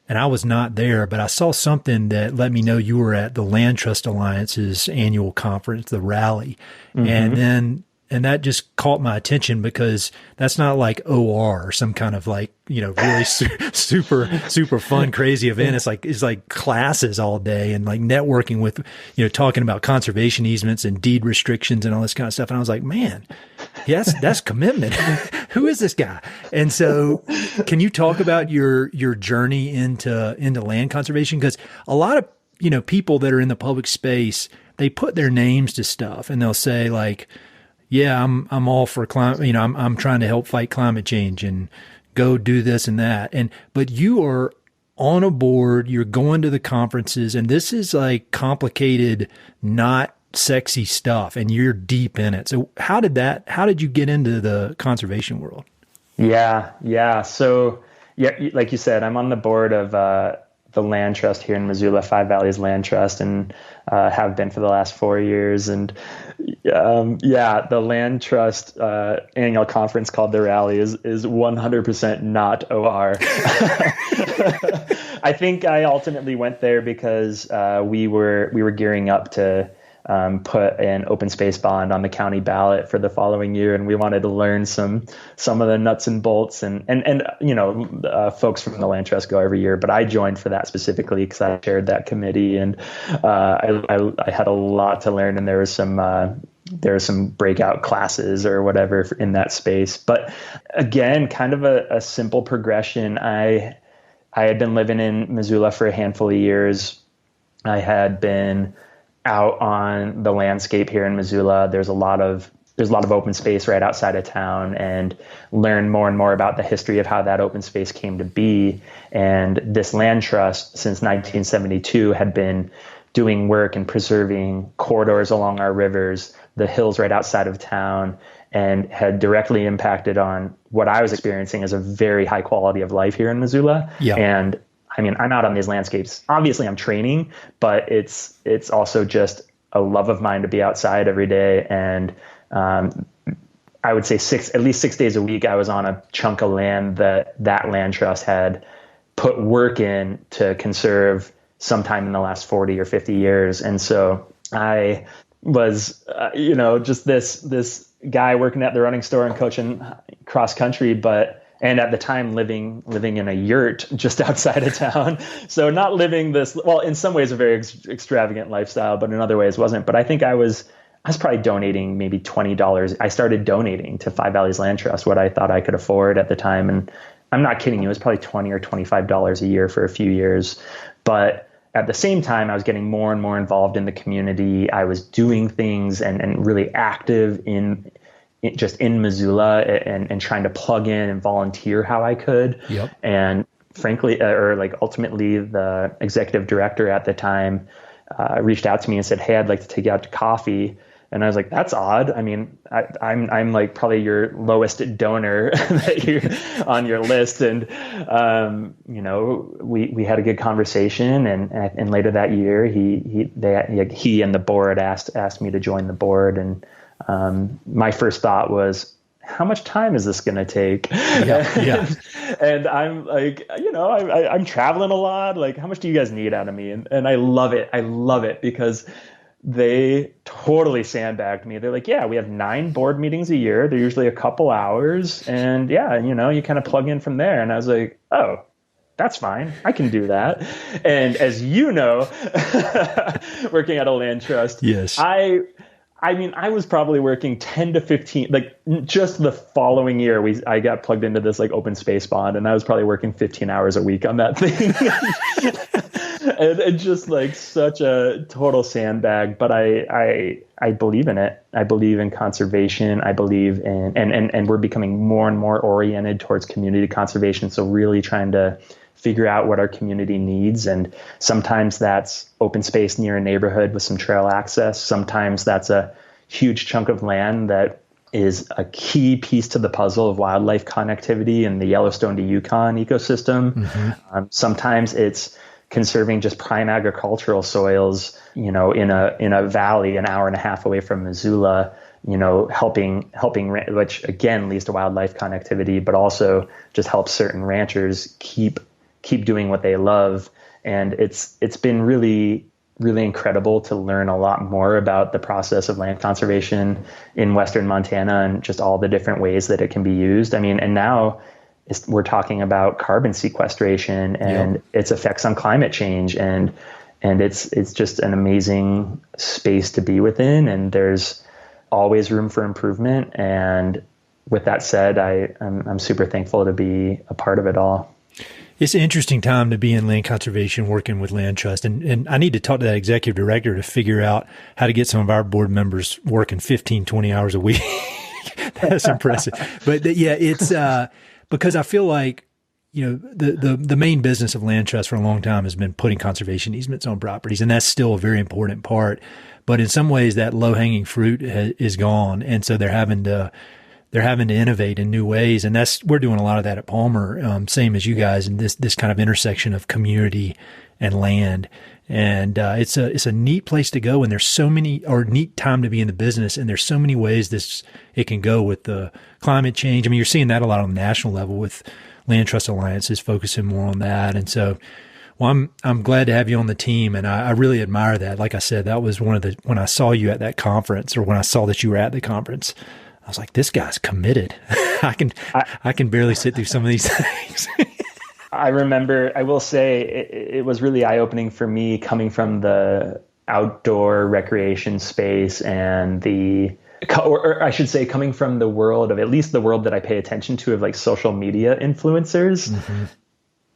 and I was not there, but I saw something that let me know you were at the Land Trust Alliance's annual conference, the rally. Mm-hmm. And that just caught my attention because that's not like OR or some kind of like, really super fun, crazy event. It's like classes all day and like networking with, talking about conservation easements and deed restrictions and all this kind of stuff. And I was like, man, yes, that's commitment. Who is this guy? And so can you talk about your journey into land conservation? Because a lot of, people that are in the public space, they put their names to stuff and they'll say like, yeah, I'm all for climate, I'm trying to help fight climate change and go do this and that. But you are on a board, you're going to the conferences, and this is like complicated, not sexy stuff, and you're deep in it. So how did you get into the conservation world? Yeah. So yeah, like you said, I'm on the board of, the land trust here in Missoula, Five Valleys Land Trust, and have been for the last 4 years. And the land trust annual conference called the Rally is 100% not OR. I think I ultimately went there because we were gearing up to put an open space bond on the county ballot for the following year, and we wanted to learn some of the nuts and bolts. And folks from the Land Trust go every year, but I joined for that specifically because I chaired that committee, and I had a lot to learn. And there was some breakout classes or whatever in that space. But again, kind of a simple progression. I had been living in Missoula for a handful of years. I had been out on the landscape here in Missoula. There's a lot of open space right outside of town, and learn more and more about the history of how that open space came to be. And this land trust since 1972 had been doing work and preserving corridors along our rivers, the hills right outside of town, and had directly impacted on what I was experiencing as a very high quality of life here in Missoula. Yeah. And I mean, I'm out on these landscapes. Obviously, I'm training, but it's also just a love of mine to be outside every day. And I would say at least 6 days a week, I was on a chunk of land that land trust had put work in to conserve sometime in the last 40 or 50 years. And so I was, just this guy working at the running store and coaching cross country, and at the time living in a yurt just outside of town. So not living this, well, in some ways a very extravagant lifestyle, but in other ways wasn't. But I think I was probably donating maybe $20. I started donating to Five Valleys Land Trust what I thought I could afford at the time. And I'm not kidding you, it was probably $20 or $25 a year for a few years. But at the same time, I was getting more and more involved in the community. I was doing things and really active in Missoula and trying to plug in and volunteer how I could. Yep. And frankly, or like ultimately the executive director at the time reached out to me and said, "Hey, I'd like to take you out to coffee." And I was like, "That's odd. I mean, I'm like probably your lowest donor that you're on your list." And you know, we had a good conversation, and later that year, he and the board asked me to join the board. And my first thought was, how much time is this going to take? Yeah. And I'm like, you know, I'm traveling a lot. Like, how much do you guys need out of me? And I love it. I love it because they totally sandbagged me. They're like, yeah, we have 9 board meetings a year. They're usually a couple hours. And yeah, you know, you kind of plug in from there. And I was like, oh, that's fine. I can do that. And as you know, working at a land trust, yes, I mean, I was probably working 10 to 15, like just the following year, I got plugged into this like open space bond, and I was probably working 15 hours a week on that thing. and just like such a total sandbag, but I believe in it. I believe in conservation. I believe in, and we're becoming more and more oriented towards community conservation. So really trying to figure out what our community needs. And sometimes that's open space near a neighborhood with some trail access. Sometimes that's a huge chunk of land that is a key piece to the puzzle of wildlife connectivity in the Yellowstone to Yukon ecosystem. Mm-hmm. Sometimes it's conserving just prime agricultural soils, you know, in a valley an hour and a half away from Missoula, you know, helping, which again leads to wildlife connectivity, but also just helps certain ranchers keep doing what they love. And it's been really, really incredible to learn a lot more about the process of land conservation in Western Montana and just all the different ways that it can be used. I mean, and now we're talking about carbon sequestration and its effects on climate change. And it's just an amazing space to be within. And there's always room for improvement. And with that said, I'm super thankful to be a part of it all. It's an interesting time to be in land conservation, working with land trust. And I need to talk to that executive director to figure out how to get some of our board members working 15, 20 hours a week. That's impressive. But yeah, it's, because I feel like, you know, the main business of land trust for a long time has been putting conservation easements on properties. And that's still a very important part. But in some ways that low hanging fruit is gone. And so they're having to innovate in new ways. And we're doing a lot of that at Palmer, same as you guys, in this kind of intersection of community and land. And, it's a neat place to go. And there's so many, or neat time to be in the business. And there's so many ways it can go with the climate change. I mean, you're seeing that a lot on the national level with Land Trust Alliances focusing more on that. And so, well, I'm glad to have you on the team. And I really admire that. Like I said, that was when I saw you at that conference, or when I saw that you were at the conference, I was like, this guy's committed. I can barely sit through some of these things. I remember, I will say it was really eye-opening for me coming from the outdoor recreation space and or I should say coming from the world of, at least the world that I pay attention to, of like social media influencers. Mm-hmm.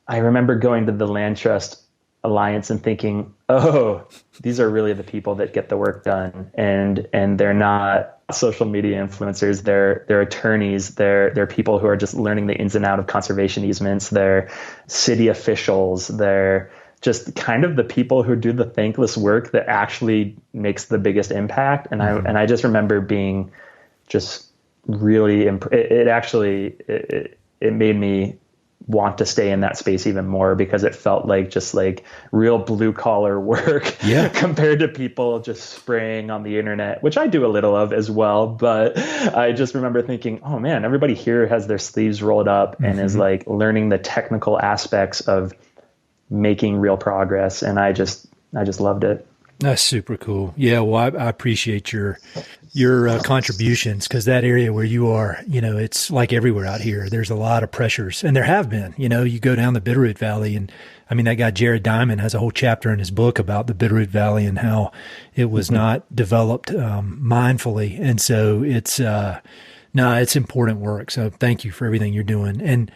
I remember going to the Land Trust Alliance and thinking, oh, these are really the people that get the work done. And they're not social media influencers. They're attorneys. They're people who are just learning the ins and outs of conservation easements. They're city officials. They're just kind of the people who do the thankless work that actually makes the biggest impact. And I just remember being just really, it made me want to stay in that space even more, because it felt like just like real blue collar work compared to people just spraying on the internet, which I do a little of as well. But I just remember thinking, oh man, everybody here has their sleeves rolled up and is like learning the technical aspects of making real progress. And I just loved it. That's super cool. Yeah. Well, I appreciate your contributions, because that area where you are, you know, it's like everywhere out here. There's a lot of pressures, and there have been. You know, you go down the Bitterroot Valley, and I mean, that guy Jared Diamond has a whole chapter in his book about the Bitterroot Valley and how it was not developed mindfully. And so it's important work. So thank you for everything you're doing. And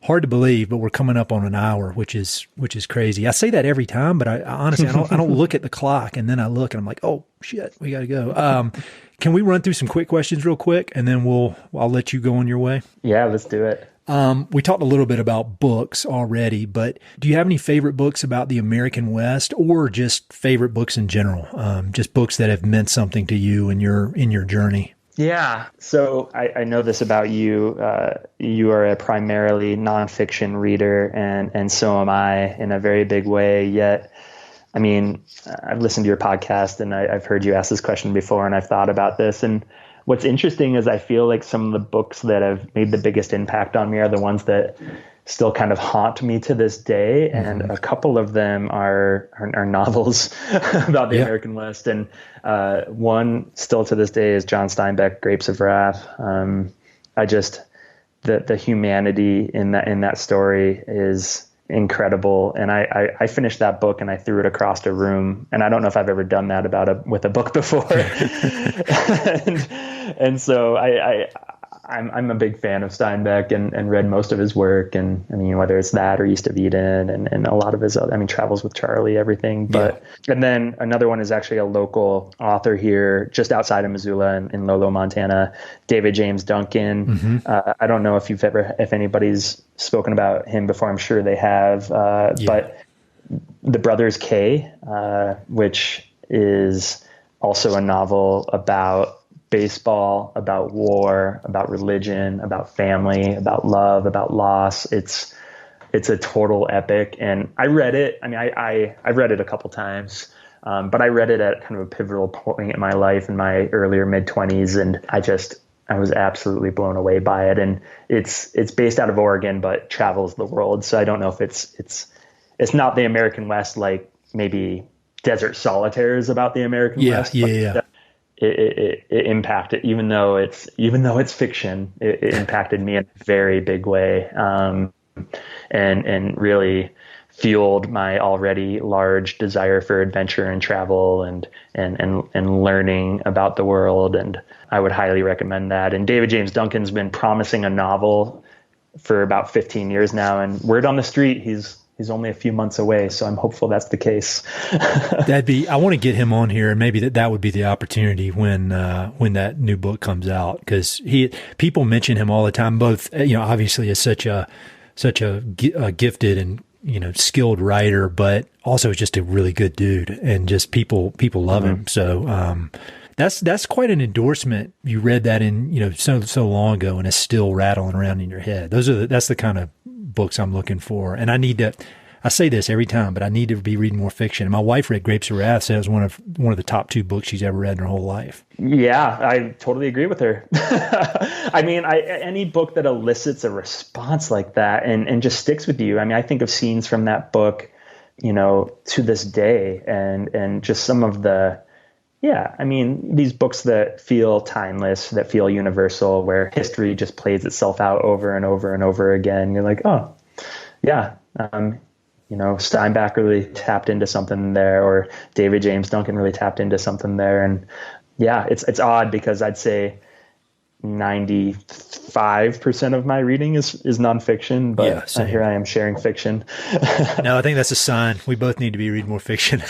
hard to believe, but we're coming up on an hour, which is crazy. I say that every time, but I honestly, I don't look at the clock, and then I look and I'm like, oh shit, we got to go. Can we run through some quick questions real quick, and then I'll let you go on your way? Yeah, let's do it. We talked a little bit about books already, but do you have any favorite books about the American West, or just favorite books in general? Just books that have meant something to you in your journey? Yeah. So I know this about you. You are a primarily nonfiction reader, and so am I in a very big way. Yet, I mean, I've listened to your podcast and I've heard you ask this question before, and I've thought about this. And what's interesting is I feel like some of the books that have made the biggest impact on me are the ones that still kind of haunt me to this day. And a couple of them are novels about the American West. And one still to this day is John Steinbeck, Grapes of Wrath. The humanity in that story is incredible. And I finished that book and I threw it across a room. And I don't know if I've ever done that with a book before. and so I'm a big fan of Steinbeck and read most of his work. And I mean, whether it's that or East of Eden and a lot of his other, I mean, Travels with Charlie, everything. And then another one is actually a local author here just outside of Missoula in Lolo, Montana, David James Duncan. I don't know if anybody's spoken about him before. I'm sure they have, but The Brothers K, which is also a novel about baseball, about war, about religion, about family, about love, about loss. It's a total epic. And I read it. I mean, I read it a couple times, but I read it at kind of a pivotal point in my life in my earlier mid-20s. And I was absolutely blown away by it. And it's based out of Oregon, but travels the world. So I don't know if it's not the American West, like maybe Desert Solitaire is about the American West. It impacted, even though it's fiction, it impacted me in a very big way, and really fueled my already large desire for adventure and travel and learning about the world. And I would highly recommend that. And David James Duncan's been promising a novel for about 15 years now, and word on the street, he's only a few months away. So I'm hopeful that's the case. I want to get him on here, and maybe that would be the opportunity when that new book comes out. Cause people mention him all the time, both, obviously as such a gifted and, skilled writer, but also just a really good dude, and just people love him. So, that's quite an endorsement. You read that in, so long ago, and it's still rattling around in your head. That's the kind of books I'm looking for. And I say this every time, but I need to be reading more fiction. My wife read Grapes of Wrath, said it was one of the top 2 books she's ever read in her whole life. Yeah, I totally agree with her. I mean, any book that elicits a response like that and just sticks with you. I mean, I think of scenes from that book, to this day, and just some of these books that feel timeless, that feel universal, where history just plays itself out over and over and over again. You're like, oh, yeah, Steinbeck really tapped into something there, or David James Duncan really tapped into something there. And yeah, it's odd because I'd say 95% of my reading is nonfiction, but here I am sharing fiction. No, I think that's a sign. We both need to be reading more fiction.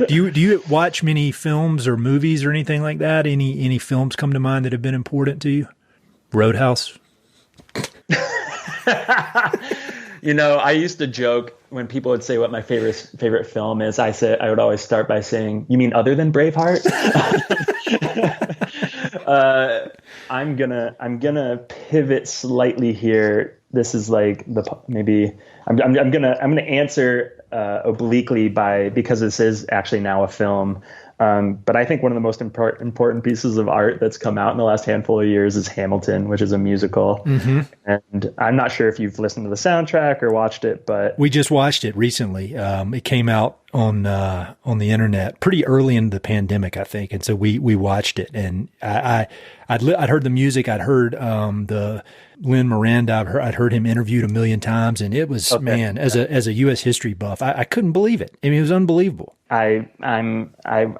Do you watch many films or movies or anything like that? Any films come to mind that have been important to you? Roadhouse? I used to joke when people would say what my favorite film is. I would always start by saying, "You mean other than Braveheart?" I'm gonna pivot slightly here. This is like I'm gonna answer obliquely because this is actually now a film. But I think one of the most important pieces of art that's come out in the last handful of years is Hamilton, which is a musical. And I'm not sure if you've listened to the soundtrack or watched it, but we just watched it recently. It came out on the internet pretty early in the pandemic, I think. And so we watched it, and I'd heard the music. I'd heard the Lin Miranda. I'd heard him interviewed a million times, and it was, man, as a U.S. history buff, I couldn't believe it. I mean, it was unbelievable. I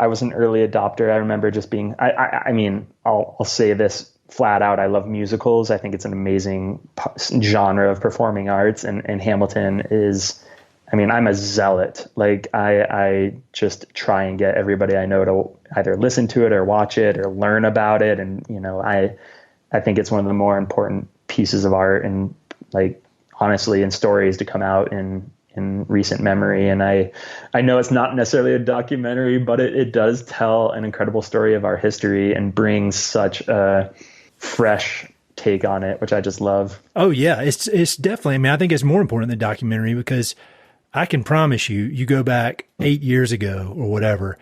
was an early adopter. I remember just being, I mean, I'll say this flat out. I love musicals. I think it's an amazing genre of performing arts, and Hamilton is, I mean, I'm a zealot. Like I just try and get everybody I know to either listen to it or watch it or learn about it. And, I think it's one of the more important pieces of art and like honestly and stories to come out in recent memory. And I know it's not necessarily a documentary, but it does tell an incredible story of our history and brings such a fresh take on it, which I just love. Oh yeah, it's definitely, I mean, I think it's more important than documentary, because I can promise you go back 8 years ago or whatever,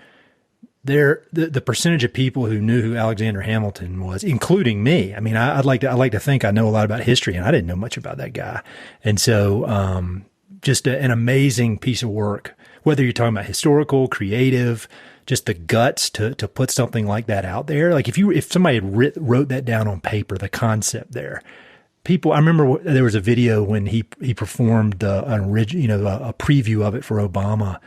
the percentage of people who knew who Alexander Hamilton was, including me. I mean, I like to think I know a lot about history, and I didn't know much about that guy. And so, just an amazing piece of work, whether you're talking about historical, creative, just the guts to put something like that out there. Like if somebody had wrote that down on paper, the concept there, I remember there was a video when he performed an original, a preview of it for Obama.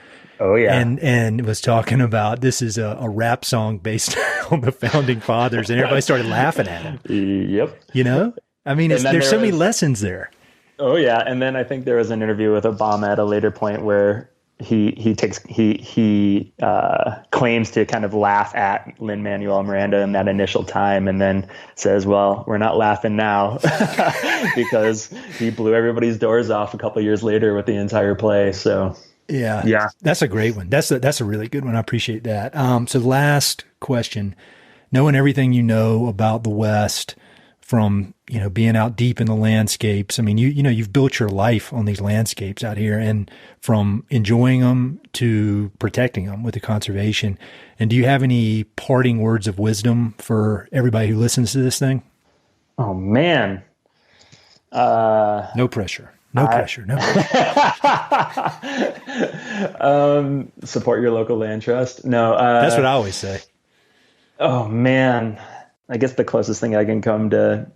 Oh yeah. And was talking about, this is a rap song based on the founding fathers, and everybody started laughing at him. Yep. I mean, there's so many lessons there. Oh yeah. And then I think there was an interview with Obama at a later point where he claims to kind of laugh at Lin-Manuel Miranda in that initial time, and then says, well, we're not laughing now because he blew everybody's doors off a couple of years later with the entire play. So yeah, that's a great one. That's a really good one. I appreciate that. So last question, knowing everything you know about the West, from, being out deep in the landscapes. I mean, you've built your life on these landscapes out here, and from enjoying them to protecting them with the conservation. And do you have any parting words of wisdom for everybody who listens to this thing? Oh man. No pressure. No pressure. Support your local land trust. No, that's what I always say. Oh man. I guess the closest thing I can come to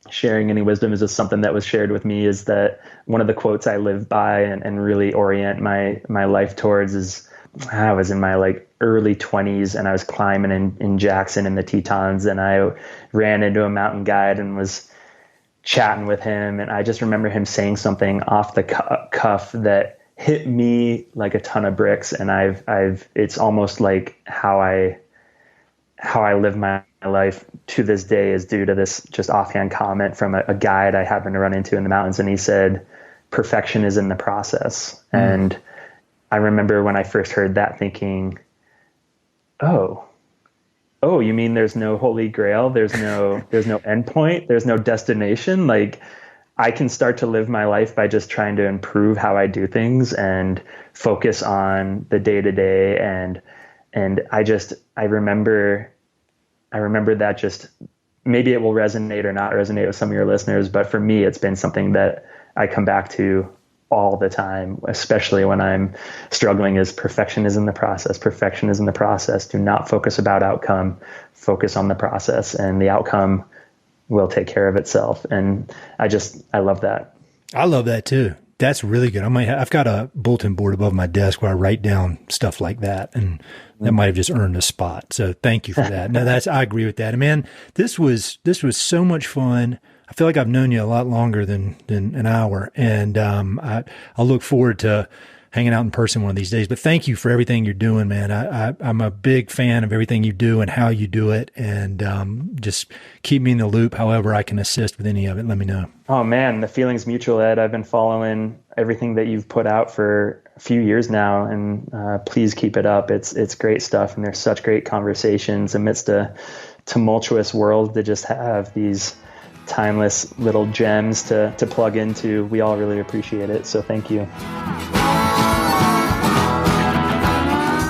sharing any wisdom is just something that was shared with me, is that one of the quotes I live by and really orient my life towards is, I was in my early 20s and I was climbing in Jackson in the Tetons, and I ran into a mountain guide and was chatting with him. And I just remember him saying something off the cuff that hit me like a ton of bricks. And it's almost like how I live my life to this day is due to this just offhand comment from a guide I happened to run into in the mountains. And he said, perfection is in the process. And I remember when I first heard that thinking, oh, you mean there's no holy grail? There's no end point. There's no destination. Like, I can start to live my life by just trying to improve how I do things and focus on the day to day. And I remember that, just maybe it will resonate or not resonate with some of your listeners, but for me, it's been something that I come back to all the time, especially when I'm struggling, is perfection is in the process. Perfection is in the process. Do not focus about outcome, focus on the process, and the outcome will take care of itself. And I love that. I love that too. That's really good. I've got a bulletin board above my desk where I write down stuff like that, and that might have just earned a spot. So thank you for that. No, I agree with that. And man, this was so much fun. I feel like I've known you a lot longer than an hour, and I look forward to hanging out in person one of these days. But thank you for everything you're doing, man. I'm a big fan of everything you do and how you do it, and just keep me in the loop. However I can assist with any of it, let me know. Oh man, the feeling's mutual, Ed. I've been following everything that you've put out for a few years now, and please keep it up. It's great stuff, and there's such great conversations amidst a tumultuous world to just have these timeless little gems to plug into. We all really appreciate it. So thank you.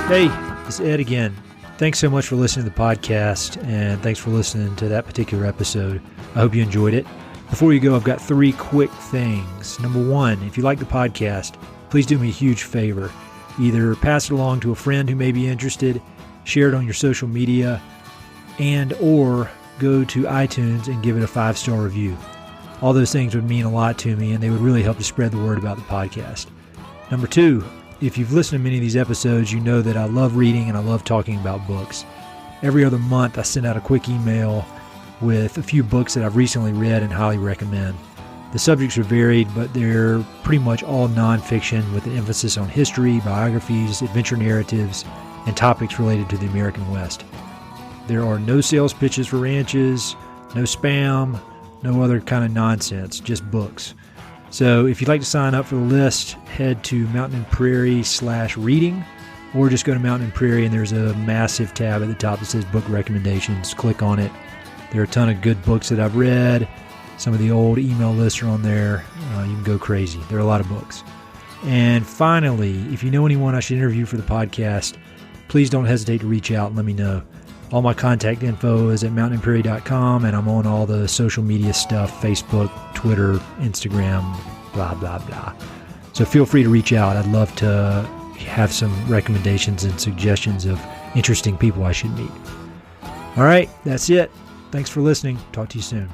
Hey, it's Ed again. Thanks so much for listening to the podcast, and thanks for listening to that particular episode. I hope you enjoyed it. Before you go, I've got 3 quick things. Number 1, if you like the podcast, please do me a huge favor. Either pass it along to a friend who may be interested, share it on your social media, or go to iTunes and give it a 5-star review. All those things would mean a lot to me, and they would really help to spread the word about the podcast. Number 2, if you've listened to many of these episodes, you know that I love reading and I love talking about books. Every other month, I send out a quick email with a few books that I've recently read and highly recommend. The subjects are varied, but they're pretty much all nonfiction with an emphasis on history, biographies, adventure narratives, and topics related to the American West. There are no sales pitches for ranches, no spam, No other kind of nonsense, just books. So if you'd like to sign up for the list, head to Mountain and Prairie/reading, or just go to Mountain and Prairie and there's a massive tab at the top that says book recommendations. Click on it. There are a ton of good books that I've read. Some of the old email lists are on there. You can go crazy. There are a lot of books. And finally, if you know anyone I should interview for the podcast, please don't hesitate to reach out and let me know. All my contact info is at mountainandprairie.com, and I'm on all the social media stuff, Facebook, Twitter, Instagram, blah, blah, blah. So feel free to reach out. I'd love to have some recommendations and suggestions of interesting people I should meet. All right, that's it. Thanks for listening. Talk to you soon.